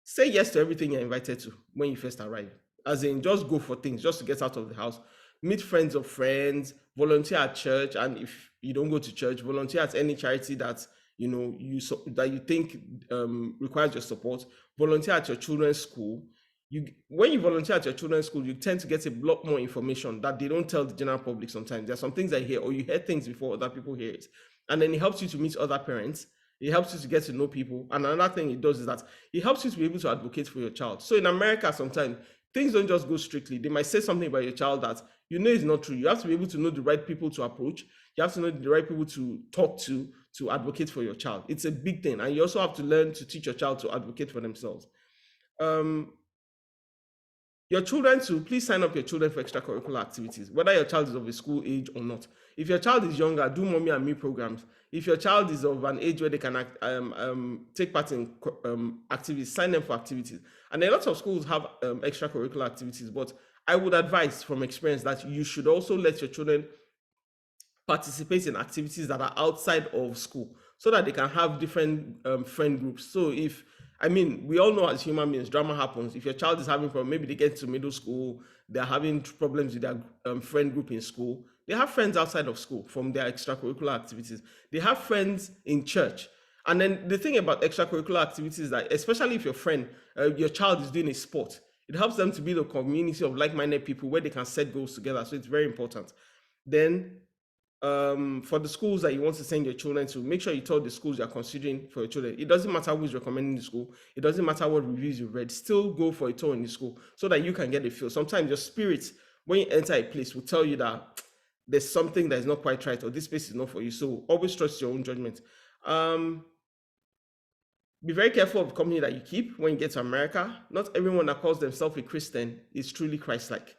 say yes to everything you're invited to when you first arrive. As in, just go for things, just to get out of the house. Meet friends of friends, volunteer at church, and if you don't go to church, volunteer at any charity that that you think requires your support. Volunteer at your children's school. When you volunteer at your children's school, you tend to get a lot more information that they don't tell the general public sometimes. There are some things I hear, or you hear things before other people hear it. And then it helps you to meet other parents. It helps you to get to know people. And another thing it does is that it helps you to be able to advocate for your child. So in America, sometimes things don't just go strictly. They might say something about your child that is not true. You have to be able to know the right people to approach. You have to know the right people to talk to advocate for your child. It's a big thing. And you also have to learn to teach your child to advocate for themselves. Your children too, please sign up your children for extracurricular activities, whether your child is of a school age or not. If your child is younger, do mommy and me programs. If your child is of an age where they can take part in activities, sign them for activities. And a lot of schools have extracurricular activities, but I would advise from experience that you should also let your children participate in activities that are outside of school, so that they can have different friend groups. So we all know as human beings, drama happens. If your child is having problems, maybe they get to middle school, they're having problems with their friend group in school. They have friends outside of school from their extracurricular activities. They have friends in church. And then the thing about extracurricular activities is that, especially if your child is doing a sport, it helps them to build a community of like-minded people where they can set goals together. So it's very important. Then for the schools that you want to send your children to, make sure you tell the schools you're considering for your children. It doesn't matter who's recommending the school. It doesn't matter what reviews you've read. Still go for a tour in the school so that you can get a feel. Sometimes your spirit, when you enter a place, will tell you that there's something that is not quite right, or this place is not for you. So always trust your own judgment. be very careful of the company that you keep when you get to America. Not everyone that calls themselves a Christian is truly Christ-like.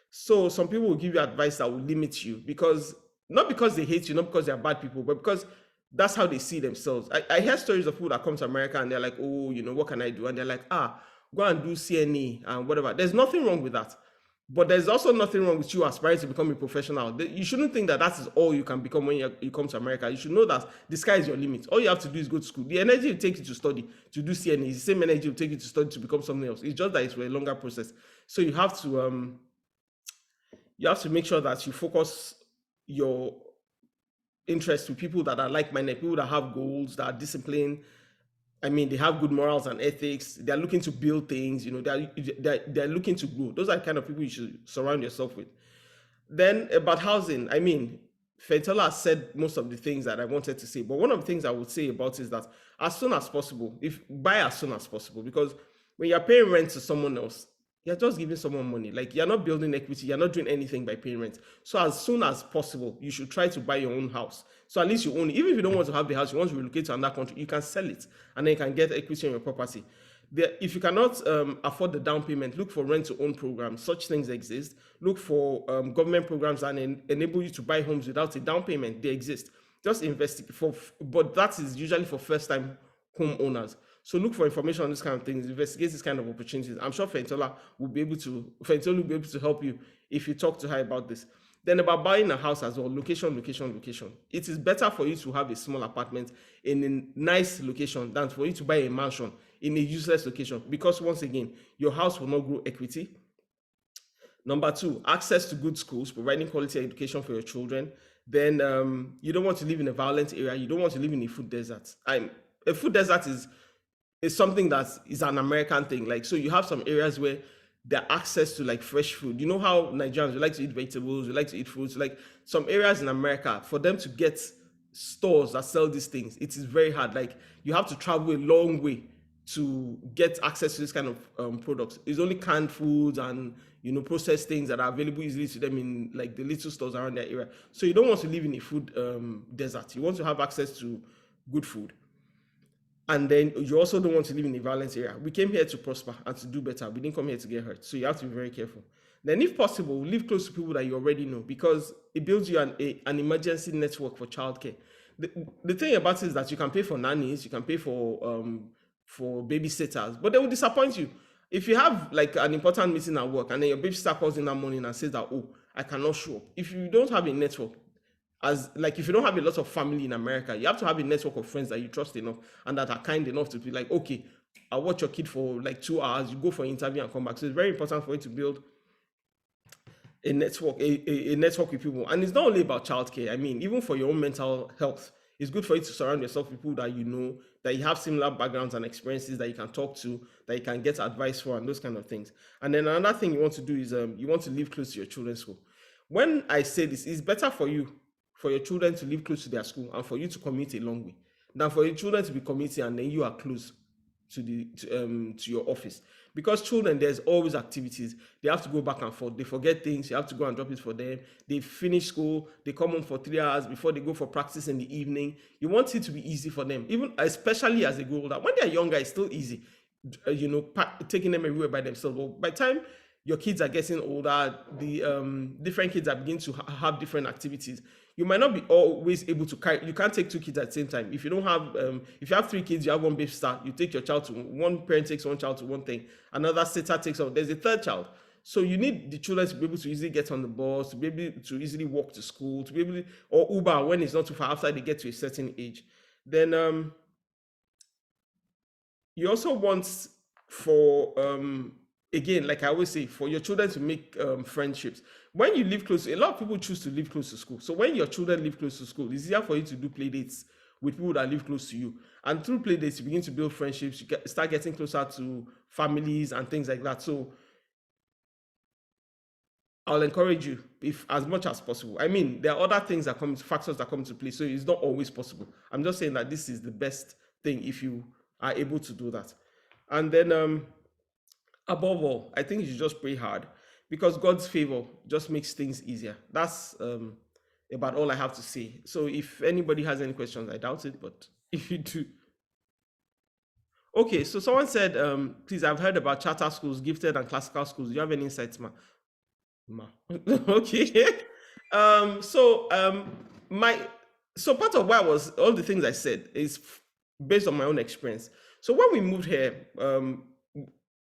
So some people will give you advice that will limit you because not because they hate you, not because they're bad people, but because that's how they see themselves. I hear stories of people that come to America and they're like, oh, what can I do? And they're like, go and do CNE and whatever. There's nothing wrong with that. But there's also nothing wrong with you aspiring to become a professional. You shouldn't think that that is all you can become when you come to America. You should know that the sky is your limit. All you have to do is go to school. The energy it takes you to study, to do CNE, is the same energy it will take you to study to become something else. It's just that it's a longer process. So you have to make sure that you focus your interest with people that are like-minded, people that have goals, that are disciplined. I mean, they have good morals and ethics. They're looking to build things, they're looking to grow. Those are the kind of people you should surround yourself with. Then about housing, I mean, Fetola has said most of the things that I wanted to say, but one of the things I would say about is that as soon as possible, buy as soon as possible, because when you're paying rent to someone else, you're just giving someone money. Like, you're not building equity, you're not doing anything by paying rent. So as soon as possible, you should try to buy your own house. So at least you own it. Even if you don't want to have the house, you want to relocate to another country, you can sell it and then you can get equity on your property. If you cannot afford the down payment, look for rent to own programs. Such things exist. Look for government programs that enable you to buy homes without a down payment. They exist. Just investigate but that is usually for first time homeowners. So look for information on this kind of things, investigate this kind of opportunities. I'm sure Fentola will be able to help you if you talk to her about this. Then about buying a house as well, location. It is better for you to have a small apartment in a nice location than for you to buy a mansion in a useless location, because once again, your house will not grow equity. Number two, access to good schools, providing quality education for your children. Then you don't want to live in a violent area. You don't want to live in a food desert. A food desert is something that is an American thing. Like, so you have some areas where there access to like fresh food. You know how Nigerians, we like to eat vegetables, we like to eat fruits. Like, some areas in America, for them to get stores that sell these things, it is very hard. Like, you have to travel a long way to get access to this kind of products. It's only canned foods and processed things that are available easily to them in like the little stores around their area. So you don't want to live in a food desert. You want to have access to good food. And then you also don't want to live in a violent area. We came here to prosper and to do better. We didn't come here to get hurt. So you have to be very careful. Then if possible, live close to people that you already know, because it builds you an emergency network for childcare. The thing about it is that you can pay for nannies, you can pay for babysitters, but they will disappoint you. If you have like an important meeting at work and then your babysitter calls in that morning and says that, oh, I cannot show up. If you don't have a network, if you don't have a lot of family in America, you have to have a network of friends that you trust enough and that are kind enough to be like, okay, I'll watch your kid for like 2 hours, you go for an interview and come back. So it's very important for you to build a network, a network with people. And it's not only about childcare. I mean, even for your own mental health, it's good for you to surround yourself with people that you know, that you have similar backgrounds and experiences, that you can talk to, that you can get advice for, and those kind of things. And then another thing you want to do is you want to live close to your children's school. When I say this, it's better for your children to live close to their school and for you to commute a long way than for your children to be commuting and then you are close to your office. Because children, there's always activities. They have to go back and forth. They forget things. You have to go and drop it for them. They finish school. They come home for 3 hours before they go for practice in the evening. You want it to be easy for them, even especially as they grow older. When they're younger, it's still easy, taking them everywhere by themselves. But by the time your kids are getting older, the different kids are beginning to have different activities. You might not be always able to carry. You can't take 2 kids at the same time. If you don't have, if you have 3 kids, you have 1 babysitter. You take your child to one parent takes one child to one thing. Another sitter takes on. There's a 3rd child. So you need the children to be able to easily get on the bus, to be able to easily walk to school, to be able or Uber when it's not too far after they get to a certain age. Then you also want for again, like I always say, for your children to make friendships. When you live close, a lot of people choose to live close to school. So when your children live close to school, it's easier for you to do play dates with people that live close to you. And through play dates, you begin to build friendships, you start getting closer to families and things like that. So I'll encourage you, if as much as possible. I mean, there are other things that factors that come into play, so it's not always possible. I'm just saying that this is the best thing if you are able to do that. And then above all, I think you should just pray hard, because God's favor just makes things easier. That's about all I have to say. So if anybody has any questions, I doubt it, but if you do. Okay, so someone said, please, I've heard about charter schools, gifted and classical schools. Do you have any insights, ma? Okay. So my so part of why I was all the things I said is based on my own experience. So when we moved here,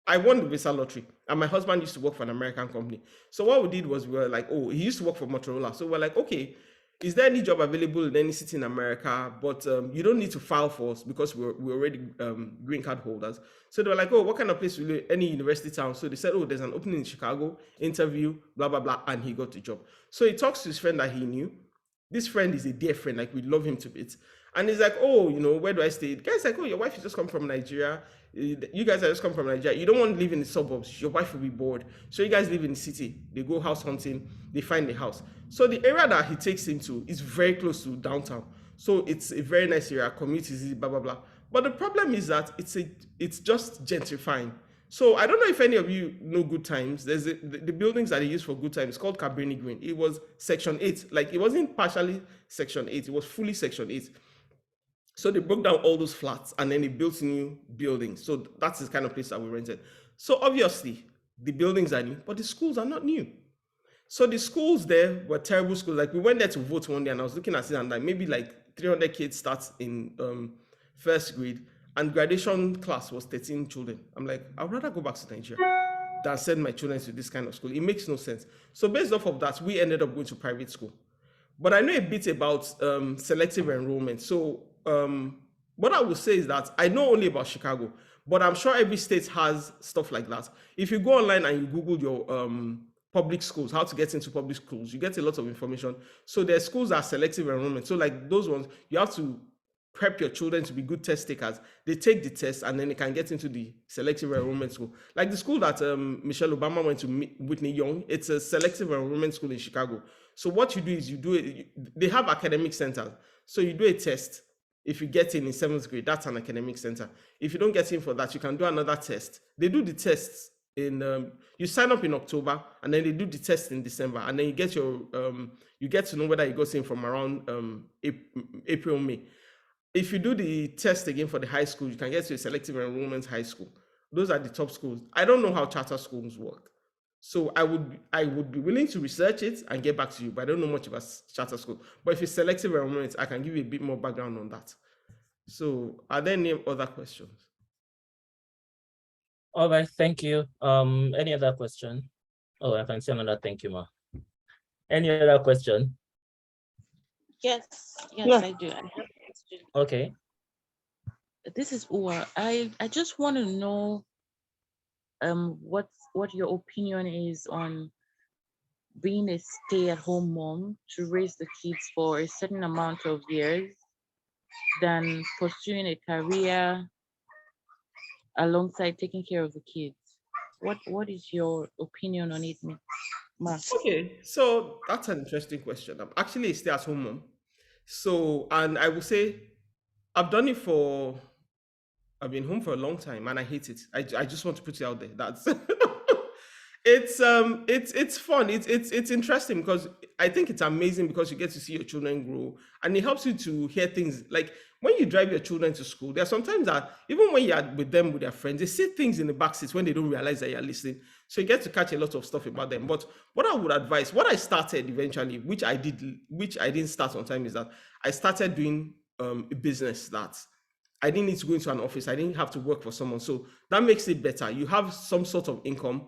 I won the visa lottery, and my husband used to work for an American company. So what we did was we were like, oh, he used to work for Motorola. So we're like, okay, is there any job available in any city in America? But you don't need to file for us because we're already green card holders. So they were like, oh, what kind of place will you, any university town? So they said, oh, there's an opening in Chicago, interview, blah, blah, blah. And he got the job. So he talks to his friend that he knew. This friend is a dear friend, like we love him to bits. And he's like, oh, you know, where do I stay? The guy's like, oh, your wife has just come from Nigeria. You guys have just come from Nigeria. You don't want to live in the suburbs. Your wife will be bored. So you guys live in the city. They go house hunting. They find the house. So the area that he takes him to is very close to downtown. So it's a very nice area. Commute is easy, blah, blah, blah. But the problem is that it's just gentrifying. So I don't know if any of you know Good Times. There's the buildings that they use for Good Times called Cabrini Green. It was Section 8. Like it wasn't partially Section 8. It was fully Section 8. So they broke down all those flats and then they built new buildings. So that's the kind of place that we rented. So obviously the buildings are new, but the schools are not new. So the schools there were terrible schools. Like we went there to vote one day and I was looking at it and like maybe like 300 kids start in first grade and graduation class was 13 children. I'm like, I'd rather go back to Nigeria than send my children to this kind of school. It makes no sense. So based off of that, we ended up going to private school. But I know a bit about selective enrollment. So what I would say is that I know only about Chicago, but I'm sure every state has stuff like that. If you go online and you Google your public schools, how to get into public schools, you get a lot of information. So there's schools that are selective enrollment. So like those ones, you have to prep your children to be good test takers. They take the test and then they can get into the selective enrollment school. Like the school that Michelle Obama went to Whitney Young, it's a selective enrollment school in Chicago. So what you do is you do it, they have academic centers. So you do a test. If you get in 7th grade, that's an academic center. If you don't get in for that, you can do another test. They do the tests in, you sign up in October and then they do the test in December. And then you get your, you get to know whether you got in from around April, May. If you do the test again for the high school, you can get to a selective enrollment high school. Those are the top schools. I don't know how charter schools work. So I would be willing to research it and get back to you, but I don't know much about charter school. But if it's selective enrollment, I can give you a bit more background on that. So are there any other questions? All right, thank you. Any other question? Oh, I can see another thank you, ma. Any other question? Yes, Yeah. I do. I have a question. Okay. This is Uwa. I just want to know what your opinion is on being a stay-at-home mom to raise the kids for a certain amount of years than pursuing a career alongside taking care of the kids. What is your opinion on it, Ma? Okay, so that's an interesting question. I'm actually a stay-at-home mom. So, and I will say, I've done it for, I've been home for a long time and I hate it. I just want to put it out there. That's it's fun. It's interesting because I think it's amazing because you get to see your children grow and it helps you to hear things like when you drive your children to school. There are sometimes that even when you're with them with their friends, they say things in the back seats when they don't realize that you're listening. So you get to catch a lot of stuff about them. But what I would advise, what I started eventually, which I didn't start on time, is that I started doing a business that I didn't need to go into an office. I didn't have to work for someone. So that makes it better. You have some sort of income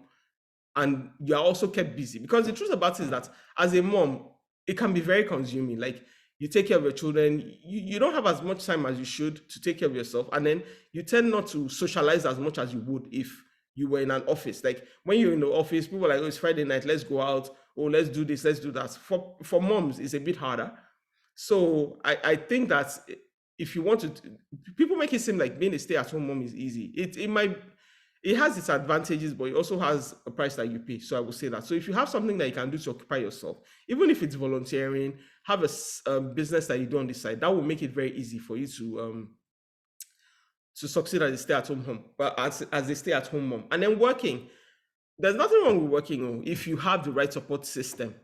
and you are also kept busy. Because the truth about it is that as a mom, it can be very consuming. Like you take care of your children, you don't have as much time as you should to take care of yourself. And then you tend not to socialize as much as you would if you were in an office. Like when you're in the office, people are like, oh, it's Friday night, let's go out. Oh, let's do this, let's do that. For moms, it's a bit harder. So I think that if you want to, people make it seem like being a stay-at-home mom is easy. It has its advantages, but it also has a price that you pay. So I will say that. So if you have something that you can do to occupy yourself, even if it's volunteering, have a business that you do on the side, that will make it very easy for you to succeed as a stay-at-home mom, but as a stay-at-home mom. And then working, there's nothing wrong with working if you have the right support system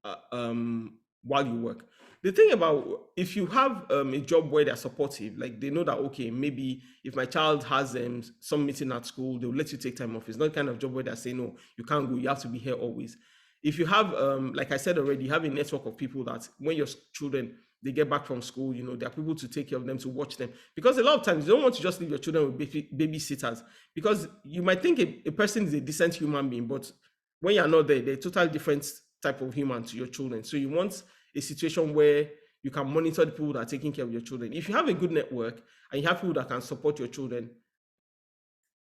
while you work. the thing about if you have a job where they're supportive, like they know that, okay, maybe if my child has some meeting at school, they'll let you take time off. It's not the kind of job where they're saying, no, you can't go, you have to be here always. If you have, like I said already, you have a network of people that when your children, they get back from school, you know, there are people to take care of them, to watch them. Because a lot of times you don't want to just leave your children with babysitters, because you might think a person is a decent human being, but when you're not there, they're a totally different type of human to your children. So you want a situation where you can monitor the people that are taking care of your children. If you have a good network and you have people that can support your children,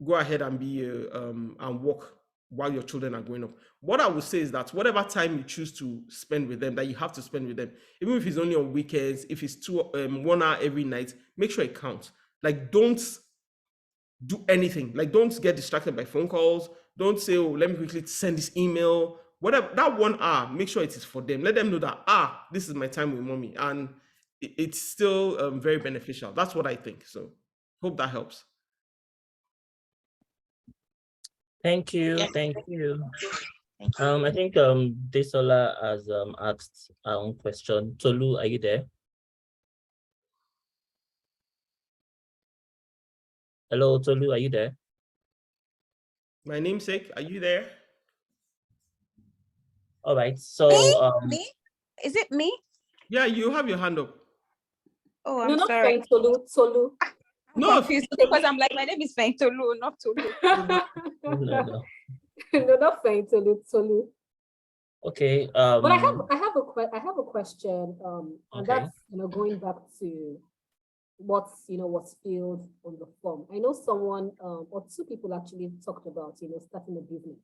go ahead and be and work while your children are growing up. What I would say is that whatever time you choose to spend with them, that you have to spend with them, even if it's only on weekends, if it's 1 hour every night, make sure it counts. Like, don't do anything. Like, don't get distracted by phone calls. Don't say, oh, let me quickly send this email. Whatever, that 1 hour, make sure it is for them. Let them know that, this is my time with mommy. And it's still very beneficial. That's what I think. So hope that helps. Thank you. Yes. Thank you. Thank you. I think Desola has asked our own question. Tolu, are you there? Hello, Tolu, are you there? My namesake, are you there? All right. So Me? Is it me? Yeah, you have your hand up. Oh, No, I'm not sorry. Tolu. Tolu. I'm No. confused because I'm like, my name is Tolu, not Tolu. no. No, not Tolu. Tolu. Okay. But I have a question. And Okay. that's going back to what's was filled on the form. I know someone or two people actually talked about starting a business,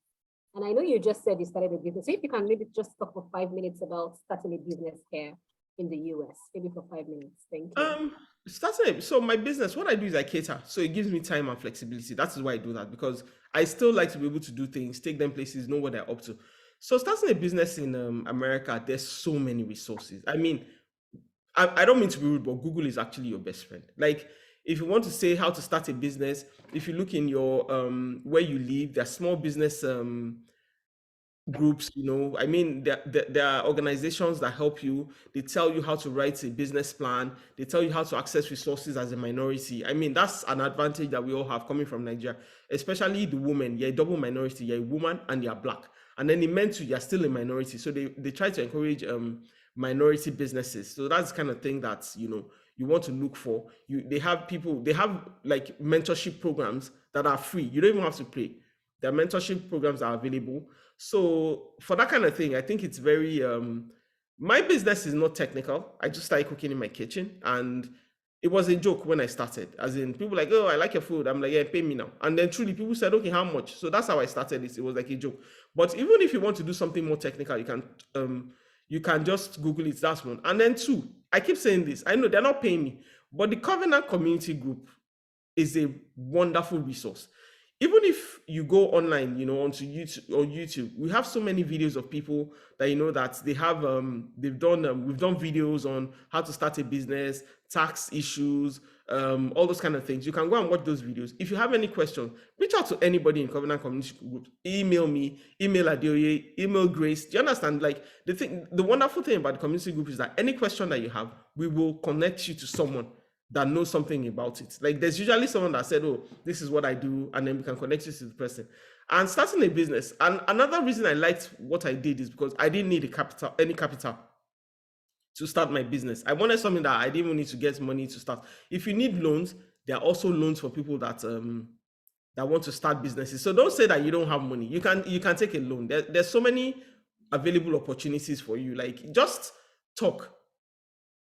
and I know you just said you started a business. So if you can maybe just talk for 5 minutes about starting a business here in the US, maybe for 5 minutes. Thank you. So my business, what I do is I cater. So it gives me time and flexibility. That is why I do that, because I still like to be able to do things, take them places, know what they're up to. So starting a business in America, there's so many resources. I mean, I don't mean to be rude, but Google is actually your best friend. Like, if you want to say how to start a business, if you look in your where you live, there's small business groups, I mean, there are organizations that help you. They tell you how to write a business plan. They tell you how to access resources as a minority. I mean, that's an advantage that we all have coming from Nigeria, especially the women. You're a double minority. You're a woman and you're Black. And then it meant to you're still a minority. So they try to encourage minority businesses. So that's the kind of thing that you want to look for. They have like mentorship programs that are free. You don't even have to pay. Their mentorship programs are available. So for that kind of thing, I think it's very my business is not technical. I just started cooking in my kitchen, and it was a joke when I started. As in, people like, oh, I like your food. I'm like, yeah, pay me now. And then truly people said, okay, how much? So that's how I started this. It was like a joke. But even if you want to do something more technical, you can just Google it. That's one. And then two, I keep saying this. I know they're not paying me, but the Covenant Community Group is a wonderful resource. Even if you go online, onto YouTube, we have so many videos of people that that they have we've done videos on how to start a business, tax issues, all those kind of things. You can go and watch those videos. If you have any questions, reach out to anybody in Covenant Community Group. Email me, email Adeoye, email Grace. Do you understand? Like, the wonderful thing about the community group is that any question that you have, we will connect you to someone that knows something about it. Like, there's usually someone that said, oh, this is what I do, and then we can connect you to the person. And starting a business, and another reason I liked what I did is because I didn't need any capital to start my business. I wanted something that I didn't even need to get money to start. If you need loans, there are also loans for people that want to start businesses. So don't say that you don't have money. You can take a loan. There's so many available opportunities for you. Like, just talk.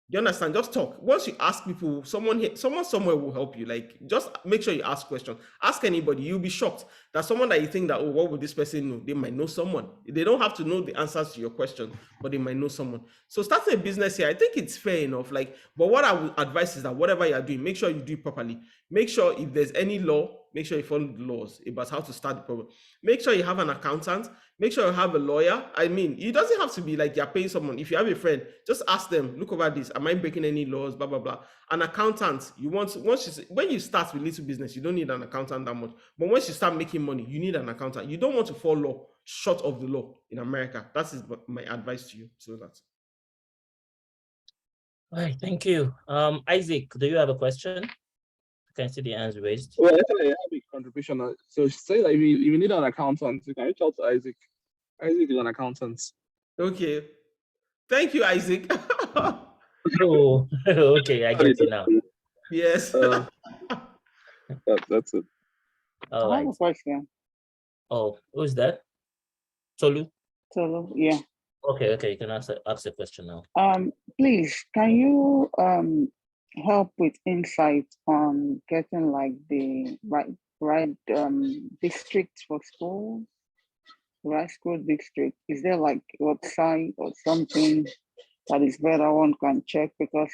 You understand? Just talk. Once you ask people, someone somewhere will help you. Like, just make sure you ask questions. Ask anybody. You'll be shocked that someone that you think that, oh, what would this person know? They might know someone. They don't have to know the answers to your question, but they might know someone. So starting a business here, I think it's fair enough. Like, but what I would advise is that whatever you're doing, make sure you do it properly. Make sure if there's any law, make sure you follow the laws about how to start the program. Make sure you have an accountant. Make sure you have a lawyer. I mean, it doesn't have to be like you're paying someone. If you have a friend, just ask them, look over this. Am I breaking any laws? Blah, blah, blah. An accountant, when you start with little business, you don't need an accountant that much. But once you start making money, you need an accountant. You don't want to fall short of the law in America. That is my advice to you. So that's. All right, thank you. Isaac, do you have a question? I can see the hands raised. Well, I have a contribution. So she said that if you need an accountant, you can reach out to Isaac. Isaac is an accountant. Okay. Thank you, Isaac. Oh, okay, I get you now. Yes. That's it. All I have right. a question. Oh, who's that? Tolu? So yeah. Okay, you can ask the question now. Please, can you help with insight on getting like the right district for school, right school district? Is there like a website or something that is better one can check? Because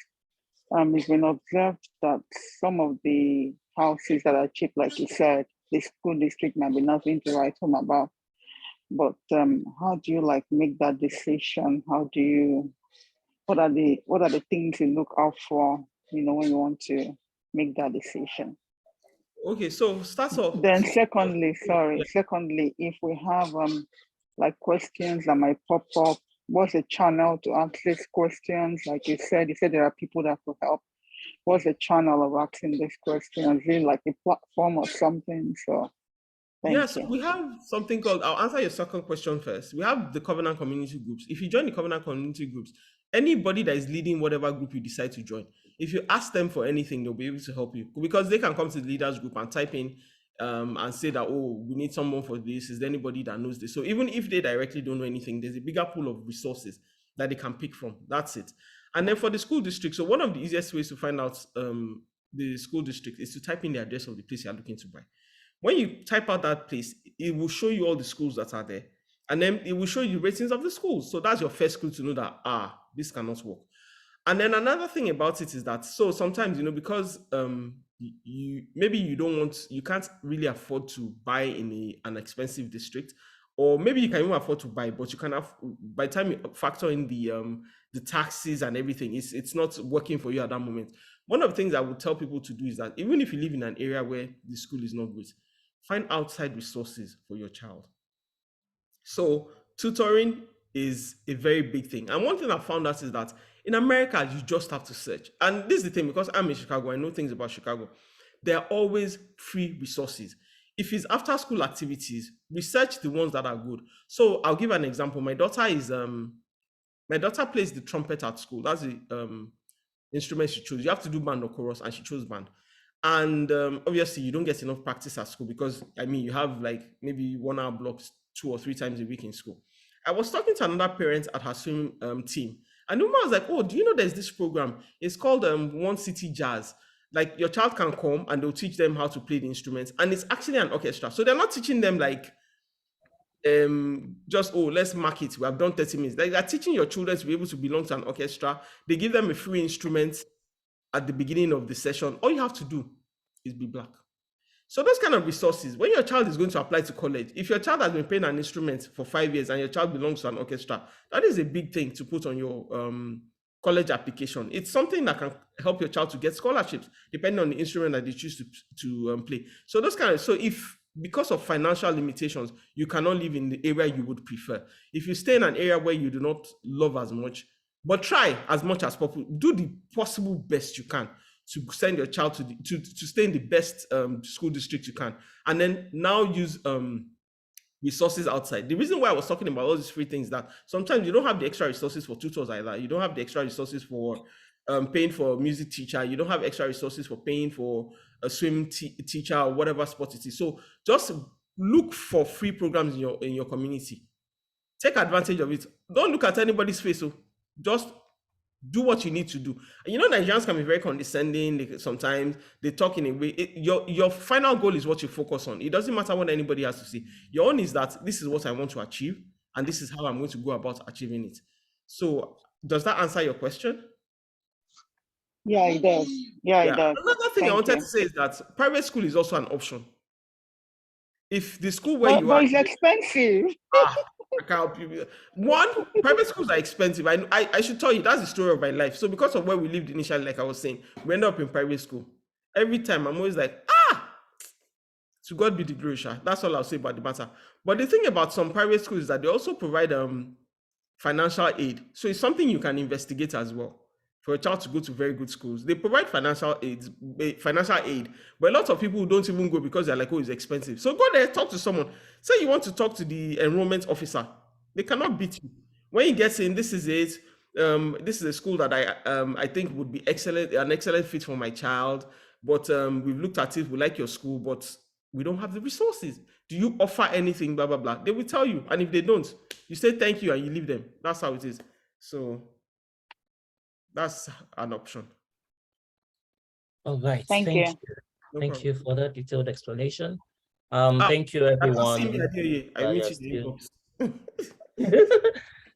it's been observed that some of the houses that are cheap, like you said, the school district might be nothing to write home about. But how do you like make that decision? What are the things you look out for, when you want to make that decision? Okay, so start off. Then secondly, if we have like questions that might pop up, what's the channel to ask these questions? Like you said there are people that could help. What's the channel of asking these questions? Is it like a platform or something? So Yes, thank you. we have something called, I'll answer your second question first. We have the Covenant community groups. If you join the Covenant community groups, anybody that is leading whatever group you decide to join, if you ask them for anything, they'll be able to help you, because they can come to the leaders group and type in and say that, oh, we need someone for this. Is there anybody that knows this? So even if they directly don't know anything, there's a bigger pool of resources that they can pick from. That's it. And then for the school district, so one of the easiest ways to find out the school district is to type in the address of the place you're looking to buy. When you type out that place, it will show you all the schools that are there. And then it will show you ratings of the schools. So that's your first clue to know that, this cannot work. And then another thing about it is that, so sometimes, because maybe you can't really afford to buy in an expensive district, or maybe you can even afford to buy, but you can have, by the time you factor in the taxes and everything, it's not working for you at that moment. One of the things I would tell people to do is that even if you live in an area where the school is not good, find outside resources for your child. So tutoring is a very big thing. And one thing I found out is that in America, you just have to search. And this is the thing, because I'm in Chicago, I know things about Chicago. There are always free resources. If it's after school activities, research the ones that are good. So I'll give an example. My daughter plays the trumpet at school. That's the instrument she chose. You have to do band or chorus, and she chose band. And obviously you don't get enough practice at school, because you have like maybe 1 hour blocks 2 or 3 times a week in school. I was talking to another parent at her swim team, and the woman was like, oh, do you know there's this program? It's called One City Jazz. Like, your child can come and they'll teach them how to play the instruments, and it's actually an orchestra. So they're not teaching them like just, oh, let's mark it, we have done 30 minutes. Like, they're teaching your children to be able to belong to an orchestra. They give them a free instrument at the beginning of the session. All you have to do is be Black. So those kind of resources, when your child is going to apply to college, if your child has been playing an instrument for 5 years and your child belongs to an orchestra, that is a big thing to put on your college application. It's something that can help your child to get scholarships, depending on the instrument that they choose to play. So those kind of, so if, because of financial limitations, you cannot live in the area you would prefer, if you stay in an area where you do not love as much, but try as much as possible, do the possible best you can to send your child to stay in the best school district you can, and then now use resources outside. The reason why I was talking about all these free things, that sometimes you don't have the extra resources for tutors either. You don't have the extra resources for paying for a music teacher. You don't have extra resources for paying for a swim teacher or whatever sport it is. So just look for free programs in your community. Take advantage of it. Don't look at anybody's face. So just do what you need to do. And Nigerians can be very condescending. Sometimes they talk in a way. Your final goal is what you focus on. It doesn't matter what anybody has to say. Your own is that this is what I want to achieve, and this is how I'm going to go about achieving it. So does that answer your question? Yeah, it does. Yeah, it does. Another thing I wanted to say is that private school is also an option. If the school where you are, but it's expensive. I can't help you. One, private schools are expensive. I should tell you, that's the story of my life. So because of where we lived initially, like I was saying, we ended up in private school. Every time I'm always like, to God be the glory. That's all I'll say about the matter. But the thing about some private schools is that they also provide financial aid. So it's something you can investigate as well. for a child to go to very good schools. They provide financial aid, but a lot of people don't even go because they're like, oh, it's expensive. So go there, talk to someone. Say you want to talk to the enrollment officer. They cannot beat you. When you get in, this is it. This is a school that I think would be an excellent fit for my child. But we've looked at it. We like your school, but we don't have the resources. Do you offer anything? Blah blah blah. They will tell you, and if they don't, you say thank you and you leave them. That's how it is. So that's an option. All right. Thank you. No Thank problem. you for that detailed explanation. Ah, Thank you, I everyone. meet that you in are the inbox.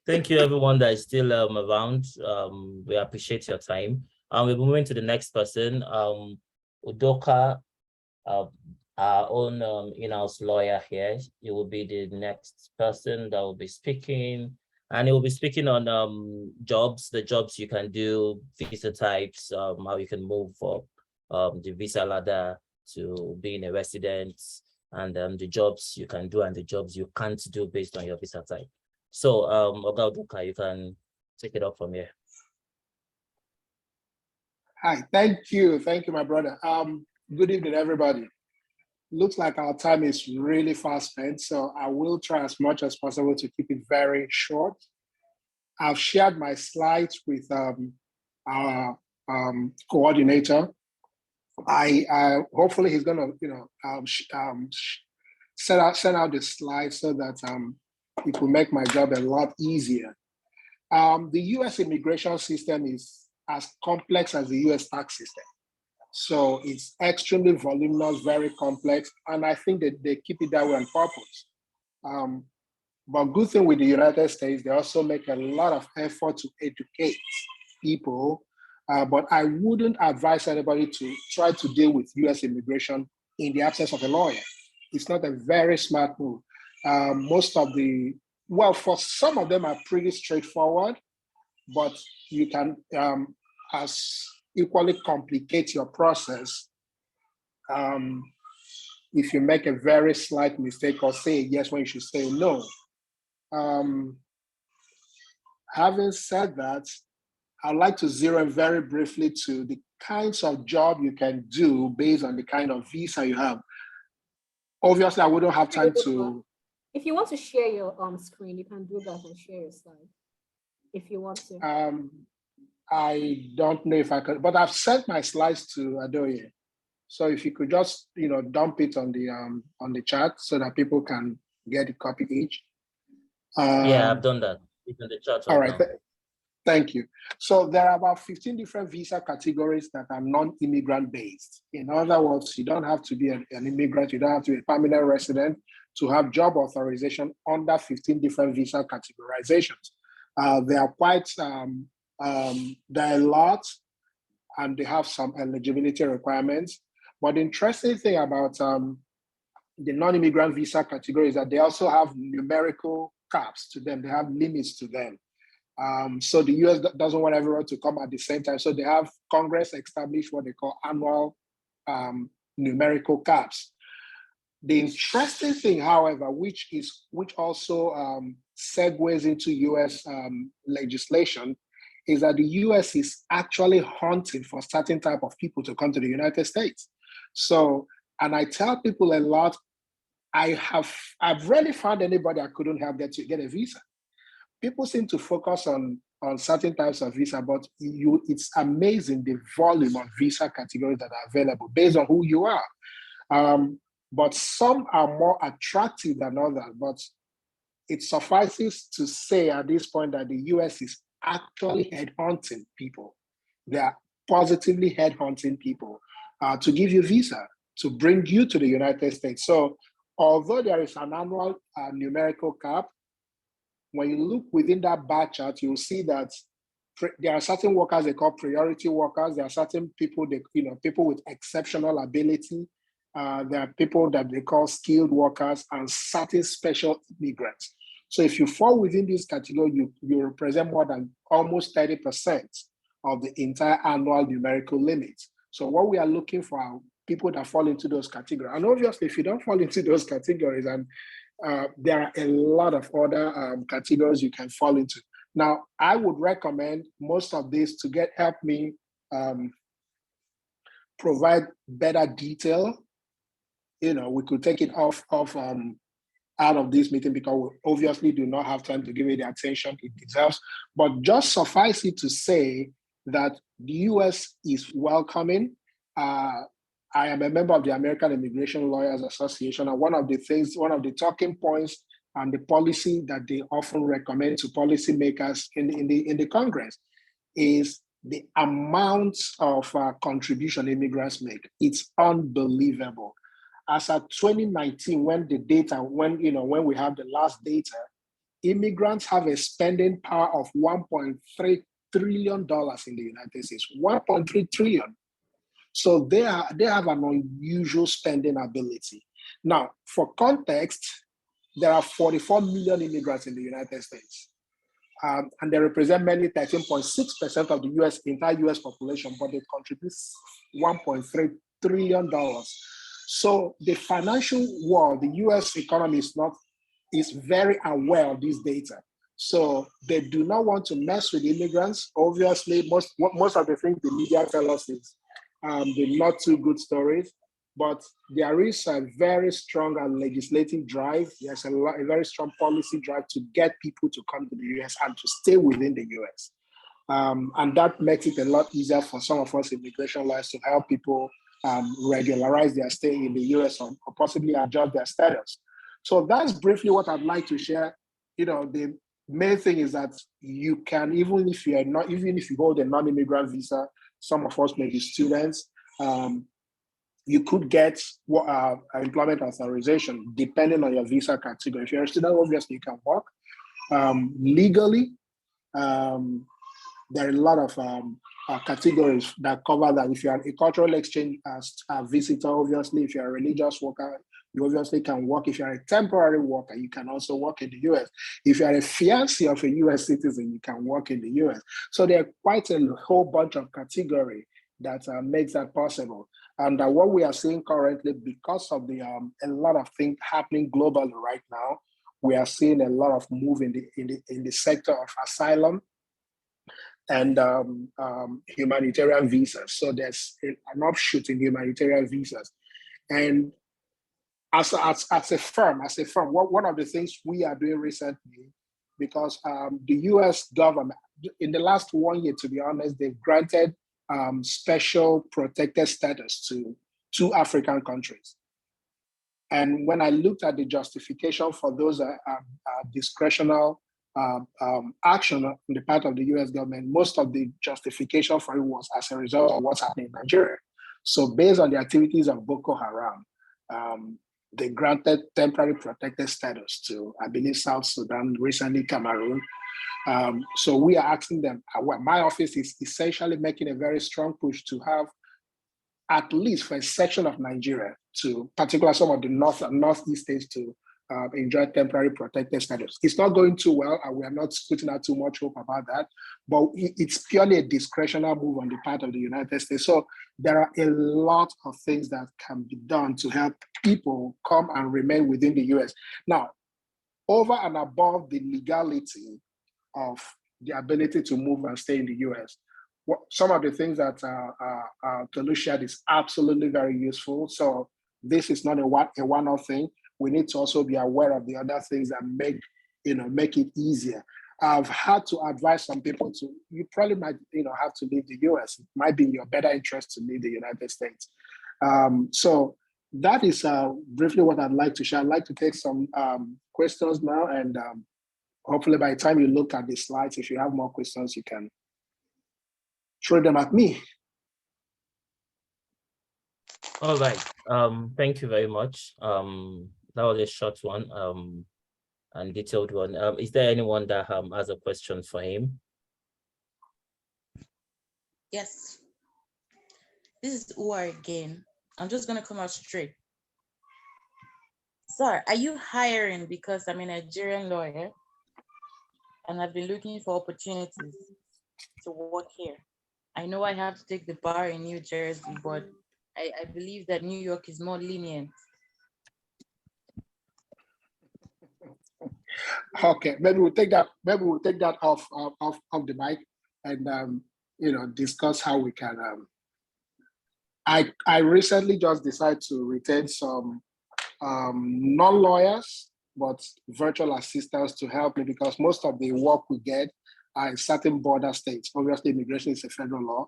Thank you, everyone that is still around. We appreciate your time. We'll be moving to the next person. Udoka, our own in-house lawyer here. He will be the next person that will be speaking, and he will be speaking on jobs, the jobs you can do, visa types, how you can move up the visa ladder to being a resident, and the jobs you can do and the jobs you can't do based on your visa type. So, Oga Udoka, you can take it up from here. Hi, thank you, my brother. Good evening, everybody. Looks like our time is really fast spent, so I will try as much as possible to keep it very short. I've shared my slides with our coordinator. I hopefully he's gonna, send out the slides so that it will make my job a lot easier. The U.S. immigration system is as complex as the U.S. tax system. So it's extremely voluminous, very complex, and I think that they keep it that way on purpose. But good thing with the United States, they also make a lot of effort to educate people, but I wouldn't advise anybody to try to deal with U.S. immigration in the absence of a lawyer. It's not a very smart move. For some of them are pretty straightforward, but you can as equally complicate your process if you make a very slight mistake or say yes when you should say no. Having said that, I'd like to zero in very briefly to the kinds of job you can do based on the kind of visa you have. Obviously, I wouldn't have time to. If you want to share your screen, you can do that and share your slide. If you want to. I don't know if I could, but I've sent my slides to Adoye. So if you could just, dump it on the chat so that people can get a copy each. Yeah, I've done that. It's in the chat. All right. Thank you. So there are about 15 different visa categories that are non-immigrant based. In other words, you don't have to be an immigrant. You don't have to be a permanent resident to have job authorization under 15 different visa categorizations. They are quite, there are a lot, and they have some eligibility requirements. But the interesting thing about the non-immigrant visa category is that they also have numerical caps to them. They have limits to them. So the US doesn't want everyone to come at the same time. So they have Congress establish what they call annual numerical caps. The interesting thing, however, which also segues into US legislation, is that the US is actually hunting for certain type of people to come to the United States. So, and I tell people a lot, I've rarely found anybody I couldn't help get a visa. People seem to focus on certain types of visa, but it's amazing the volume of visa categories that are available based on who you are. But some are more attractive than others. But it suffices to say at this point that the US is actually headhunting people. They are positively headhunting people to give you visa, to bring you to the United States. So although there is an annual numerical cap, when you look within that bar chart, you'll see that there are certain workers they call priority workers. There are certain people, people with exceptional ability. There are people that they call skilled workers and certain special immigrants. So if you fall within this category, you represent more than almost 30% of the entire annual numerical limit. So what we are looking for are people that fall into those categories. And obviously, if you don't fall into those categories, and there are a lot of other categories you can fall into. Now, I would recommend most of this to help me provide better detail. We could take it out of this meeting because we obviously do not have time to give it the attention it deserves. But just suffice it to say that the US is welcoming. I am a member of the American Immigration Lawyers Association, and one of the talking points and the policy that they often recommend to policymakers in the Congress is the amount of contribution immigrants make. It's unbelievable. As of 2019, when we have the last data, immigrants have a spending power of $1.3 trillion in the United States. 1.3 trillion. So they have an unusual spending ability. Now, for context, there are 44 million immigrants in the United States. And they represent mainly 13.6% of the entire US population, but they contribute $1.3 trillion. So the financial world, the US economy is very aware of this data. So they do not want to mess with immigrants. Obviously, most of the things the media tell us is the not too good stories, but there is a very strong legislative drive. There's a very strong policy drive to get people to come to the US and to stay within the US. And that makes it a lot easier for some of us immigration lawyers to help people regularize their stay in the US or possibly adjust their status. So that's briefly what I'd like to share. The main thing is that you can, even if you hold a non-immigrant visa, some of us may be students, you could get employment authorization depending on your visa category. If you're a student, obviously you can work. Legally, there are a lot of categories that cover that. If you're a cultural exchange visitor, obviously, if you're a religious worker, you obviously can work. If you're a temporary worker, you can also work in the US. If you're a fiancé of a US citizen, you can work in the US. So there are quite a whole bunch of categories that makes that possible. And what we are seeing currently, because of a lot of things happening globally right now, we are seeing a lot of move in the sector of asylum and humanitarian visas. So there's an offshoot in humanitarian visas. And as a firm, one of the things we are doing recently, because the US government, in the last 1 year, to be honest, they've granted special protected status to 2 African countries. And when I looked at the justification for those discretional action on the part of the US government, most of the justification for it was as a result of what's happening in Nigeria. So based on the activities of Boko Haram, they granted temporary protected status to, I believe, South Sudan, recently Cameroon. So we are asking them, my office is essentially making a very strong push to have, at least for a section of Nigeria, to particularly some of the northeast states, to enjoy temporary protected status. It's not going too well, and we are not putting out too much hope about that, but it's purely a discretionary move on the part of the United States. So there are a lot of things that can be done to help people come and remain within the US. Now, over and above the legality of the ability to move and stay in the US, some of the things that Tolu shared is absolutely very useful. So this is not a one-off thing. We need to also be aware of the other things that make it easier. I've had to advise some people you probably might have to leave the US. It might be in your better interest to leave the United States. So that is briefly what I'd like to share. I'd like to take some questions now, and hopefully by the time you look at the slides, if you have more questions, you can throw them at me. All right. Thank you very much. That was a short one and detailed one. Is there anyone that has a question for him? Yes. This is Uar again. I'm just gonna come out straight. Sir, are you hiring? Because I'm a Nigerian lawyer and I've been looking for opportunities to work here. I know I have to take the bar in New Jersey, but I believe that New York is more lenient. Okay, maybe we'll take that. Maybe we'll take that off the mic, and discuss how we can. I recently just decided to retain some non-lawyers but virtual assistants to help me, because most of the work we get are in certain border states. Obviously, immigration is a federal law.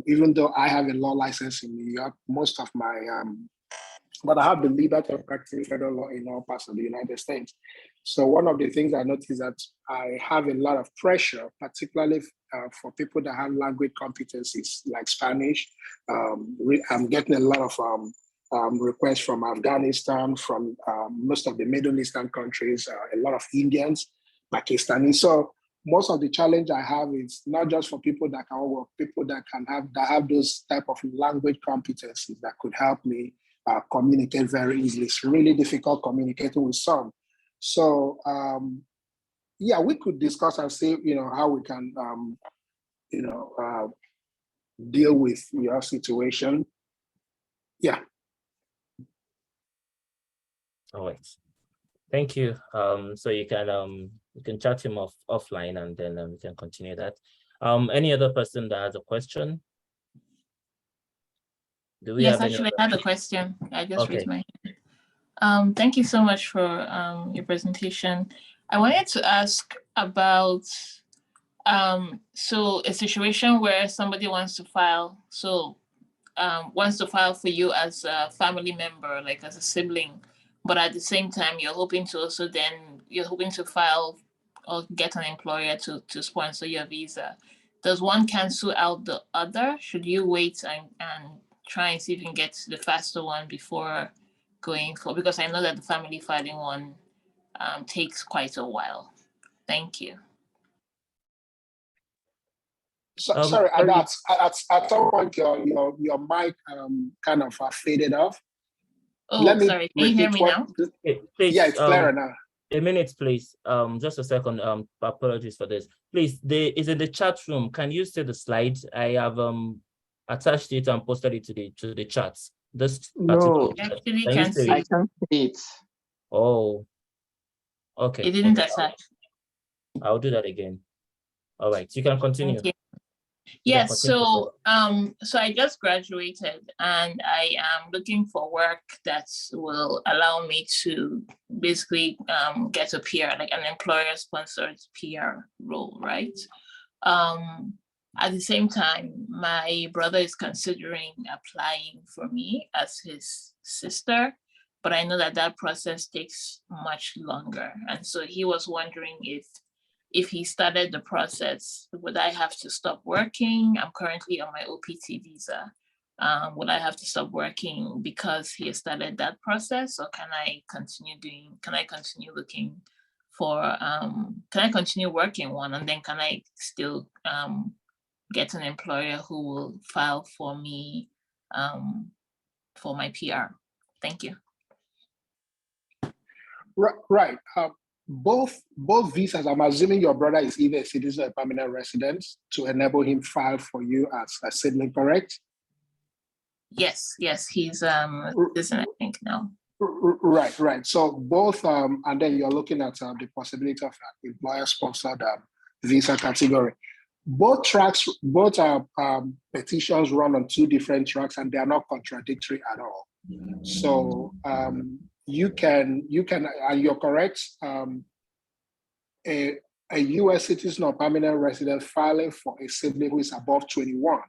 Even though I have a law license in New York, most of my but I have the liberty of practicing federal law in all parts of the United States. So one of the things I noticed that I have a lot of pressure, particularly for people that have language competencies like Spanish. I'm getting a lot of requests from Afghanistan, from most of the Middle Eastern countries, a lot of Indians, Pakistanis. So most of the challenge I have is not just for people that can work, people that have those type of language competencies that could help me communicate very easily. It's really difficult communicating with some. So yeah, we could discuss and see, how we can, deal with your situation. Yeah. All right. Thank you. So you can chat him offline, and then we can continue that. Any other person that has a question? Do we Yes, have actually, I had a question. I just raised Okay. my hand. Thank you so much for your presentation. I wanted to ask about so a situation where somebody wants to file for you as a family member, like as a sibling, but at the same time you're hoping to file or get an employer to sponsor your visa. Does one cancel out the other? Should you wait and try and see if you can get the faster one before going for, because I know that the family filing one takes quite a while. Thank you. Sorry, at some point your mic kind of faded off. Oh, Let me sorry. Can you hear me now? Please, yeah, it's clearer now. A minute, please. Just a second. Apologies for this. Please, is in the chat room. Can you see the slides? I have attached it and posted it to the chat. This No, actually can can't see. I can't see it. Oh, okay. It didn't attach. I'll do that again. All right, you can continue. Thank you. Yes, so I just graduated and I am looking for work that will allow me to basically get a PR, like an employer-sponsored PR role, right? At the same time, my brother is considering applying for me as his sister, but I know that process takes much longer. And so he was wondering if he started the process, would I have to stop working? I'm currently on my OPT visa. Would I have to stop working because he has started that process, or can I continue looking for, can I continue working one, and then can I still get an employer who will file for me for my PR? Thank you. Right. Both visas, I'm assuming your brother is either a citizen or a permanent resident to enable him file for you as a sibling, correct? Yes, he's citizen, I think now. Right. So both, and then you're looking at the possibility of an employer-sponsored visa category. Both petitions run on two different tracks, and they are not contradictory at all. So you can, and you're correct. A U.S. citizen or permanent resident filing for a sibling who is above 21.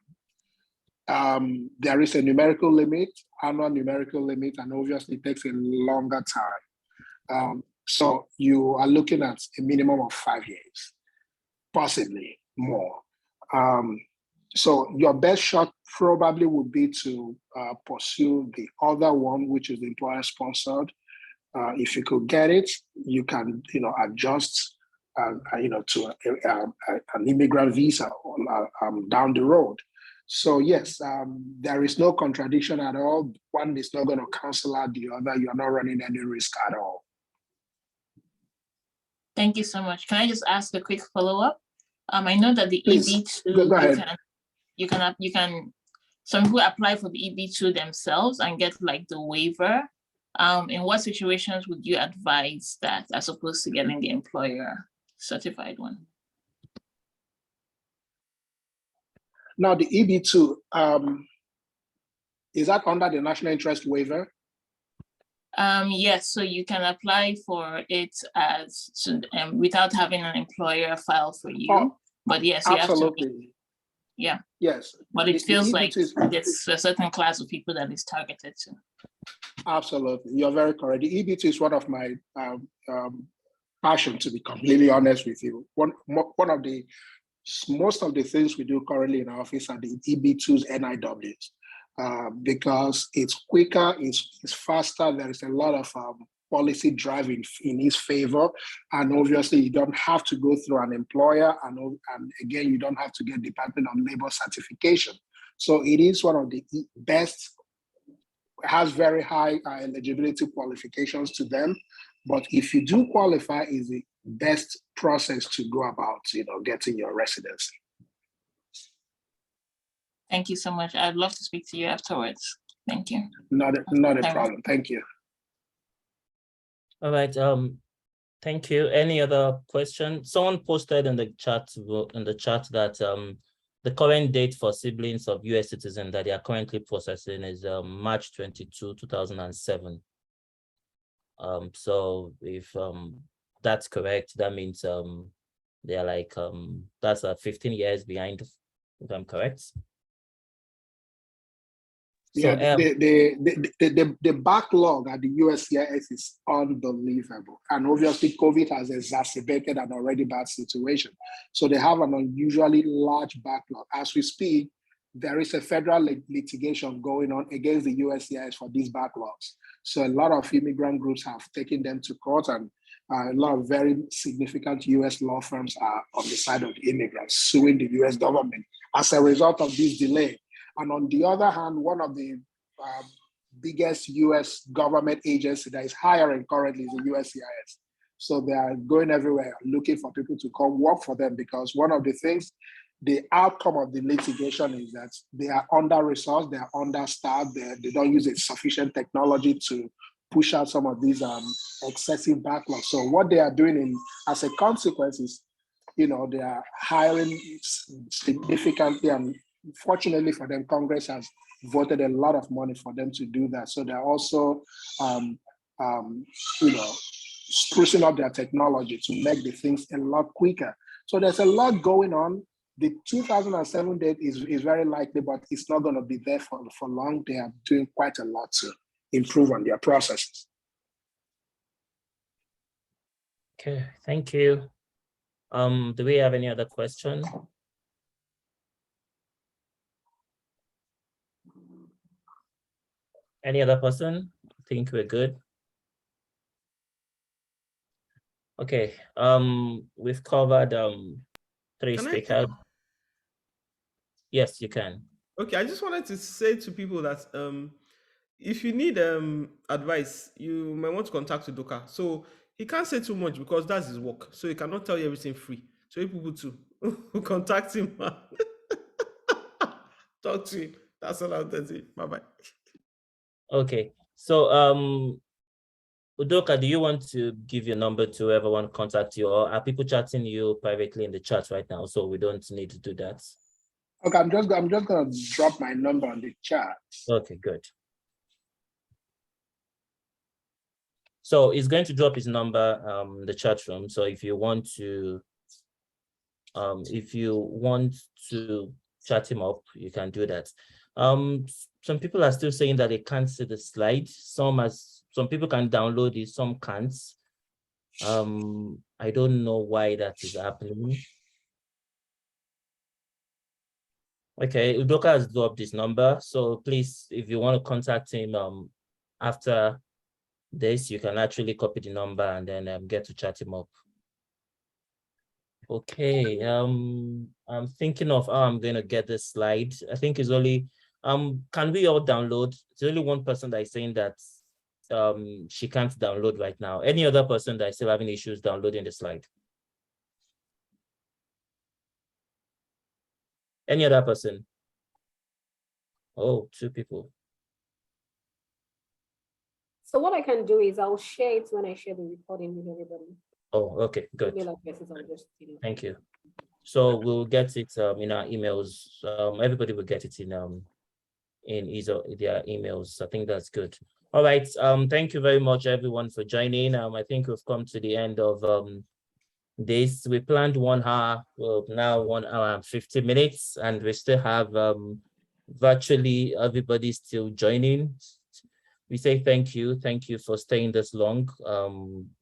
There is a numerical limit, annual numerical limit, and obviously it takes a longer time. So you are looking at a minimum of 5 years, possibly more. So your best shot probably would be to pursue the other one, which is the employer-sponsored. If you could get it, you can, adjust, to an immigrant visa down the road. So yes, there is no contradiction at all. One is not going to cancel out the other. You are not running any risk at all. Thank you so much. Can I just ask a quick follow-up? I know that the Please, EB2, go ahead. you can, some people apply for the EB2 themselves and get like the waiver in what situations would you advise that as opposed to getting the employer certified one? Now the EB2, is that under the national interest waiver? Yes, so you can apply for it as without having an employer file for you. Oh, but yes, you absolutely. have to. Yeah. Yes. But it feels EB2 like is, there's a certain class of people that is targeted to. absolutely. You're very correct. The EB2 is one of my passion, to be completely honest with you. One of the most of the things we do currently in our office are the EB2s, NIWs, because it's quicker, it's faster. There is a lot of policy driving in his favor, and obviously you don't have to go through an employer, and again you don't have to get Department of Labor certification. So it is one of the best. Has very high eligibility qualifications to them, but if you do qualify, is the best process to go about, getting your residency. Thank you so much. I'd love to speak to you afterwards. Thank you. Not a problem. Thank you. All right. Thank you. Any other question? Someone posted in the chat that the current date for siblings of US citizens that they are currently processing is March 22, 2007. So if that's correct, that means they are like that's 15 years behind, if I'm correct. So, yeah, the backlog at the USCIS is unbelievable. And obviously COVID has exacerbated an already bad situation. So they have an unusually large backlog. As we speak, there is a federal litigation going on against the USCIS for these backlogs. So a lot of immigrant groups have taken them to court, and a lot of very significant US law firms are on the side of the immigrants suing the US government as a result of this delay. And on the other hand, one of the biggest US government agency that is hiring currently is the USCIS. So they are going everywhere looking for people to come work for them, because one of the things, the outcome of the litigation is that they are under-resourced, they are understaffed, they don't use a sufficient technology to push out some of these excessive backlogs. So what they are doing as a consequence is, they are hiring significantly, and fortunately for them, Congress has voted a lot of money for them to do that. So they're also, sprucing up their technology to make the things a lot quicker. So there's a lot going on. The 2007 date is very likely, but it's not going to be there for long. They are doing quite a lot to improve on their processes. Okay, thank you. Do we have any other question? Any other person? I think we're good. Okay, we've covered 3 speakers. Yes, you can. Okay, I just wanted to say to people that if you need advice, you might want to contact Udoka. So he can't say too much because that's his work. So he cannot tell you everything free. So you people too contact him. Talk to him. That's all I'll tell you. Bye-bye. Okay. So Udoka, do you want to give your number to whoever want to contact you, or are people chatting you privately in the chat right now? So we don't need to do that. Okay, I'm just gonna drop my number on the chat. Okay, good. So he's going to drop his number in the chat room. So if you want to chat him up, you can do that. Some people are still saying that they can't see the slide. Some people can download it, some can't. I don't know why that is happening. Okay, Udoka has dropped this number. So please, if you want to contact him after this, you can actually copy the number and then get to chat him up. Okay, I'm thinking of how I'm going to get this slide. I think it's only, can we all download? There's only one person that is saying that she can't download right now. Any other person that is still having issues downloading the slide? Any other person? Oh, 2 people. So what I can do is I'll share it when I share the recording with everybody. Oh, okay, good. Email addresses, I'll just, Thank you. So we'll get it in our emails. Everybody will get it in either their emails. I think that's good. All right. Thank you very much, everyone, for joining. I think we've come to the end of this. We planned 1 hour. Well, now 1 hour and 50 minutes, and we still have virtually everybody still joining. We say thank you. Thank you for staying this long.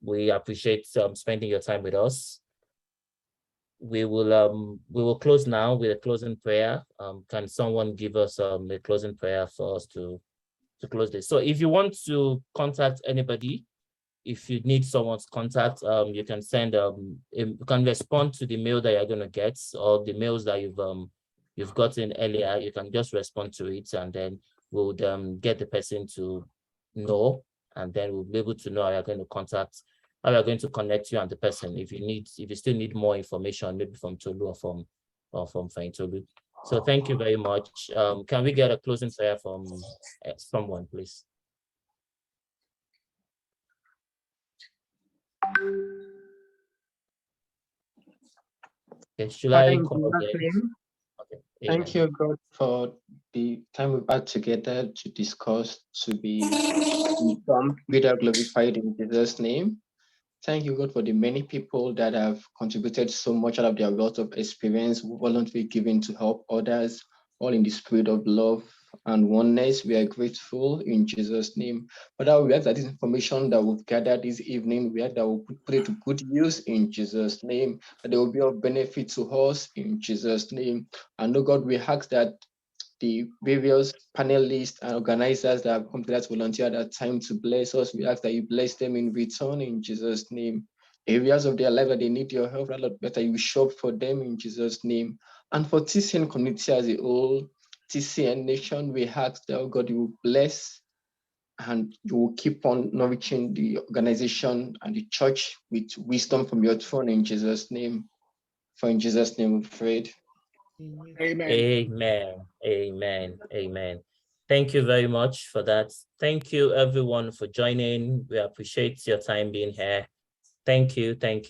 We appreciate spending your time with us. We will close now with a closing prayer. Can someone give us a closing prayer for us to close this? So if you want to contact anybody, if you need someone's contact, you can send you can respond to the mail that you're going to get, or the mails that you've gotten earlier. You can just respond to it, and then we'll get the person to know, and then we'll be able to know how you're going to contact, how we're going to connect you and the person. If you still need more information, maybe from Tolu or from Tolu. So thank you very much. Can we get a closing prayer from someone, please? Okay, should I call again? Okay. Thank you, God, for the time we've had together to discuss, to be informed, be glorified in Jesus' name. Thank you, God, for the many people that have contributed so much out of their wealth of experience, voluntarily giving to help others, all in the spirit of love and oneness. We are grateful in Jesus' name. Father, we ask that this information that we've gathered this evening, we ask that we'll put it to good use in Jesus' name, that they will be of benefit to us in Jesus' name. And oh God, we ask that the various panelists and organizers that have come to that volunteer at that time to bless us, we ask that you bless them in return in Jesus' name. Areas of their life that they need your help, Lord, better you show up for them in Jesus' name. And for TCN community as a whole, TCN nation, we ask that, oh God, you will bless and you will keep on nourishing the organization and the church with wisdom from your throne in Jesus' name. For in Jesus' name we prayed. Amen. Amen. Amen. Amen. Thank you very much for that. Thank you, everyone, for joining. We appreciate your time being here. Thank you. Thank you.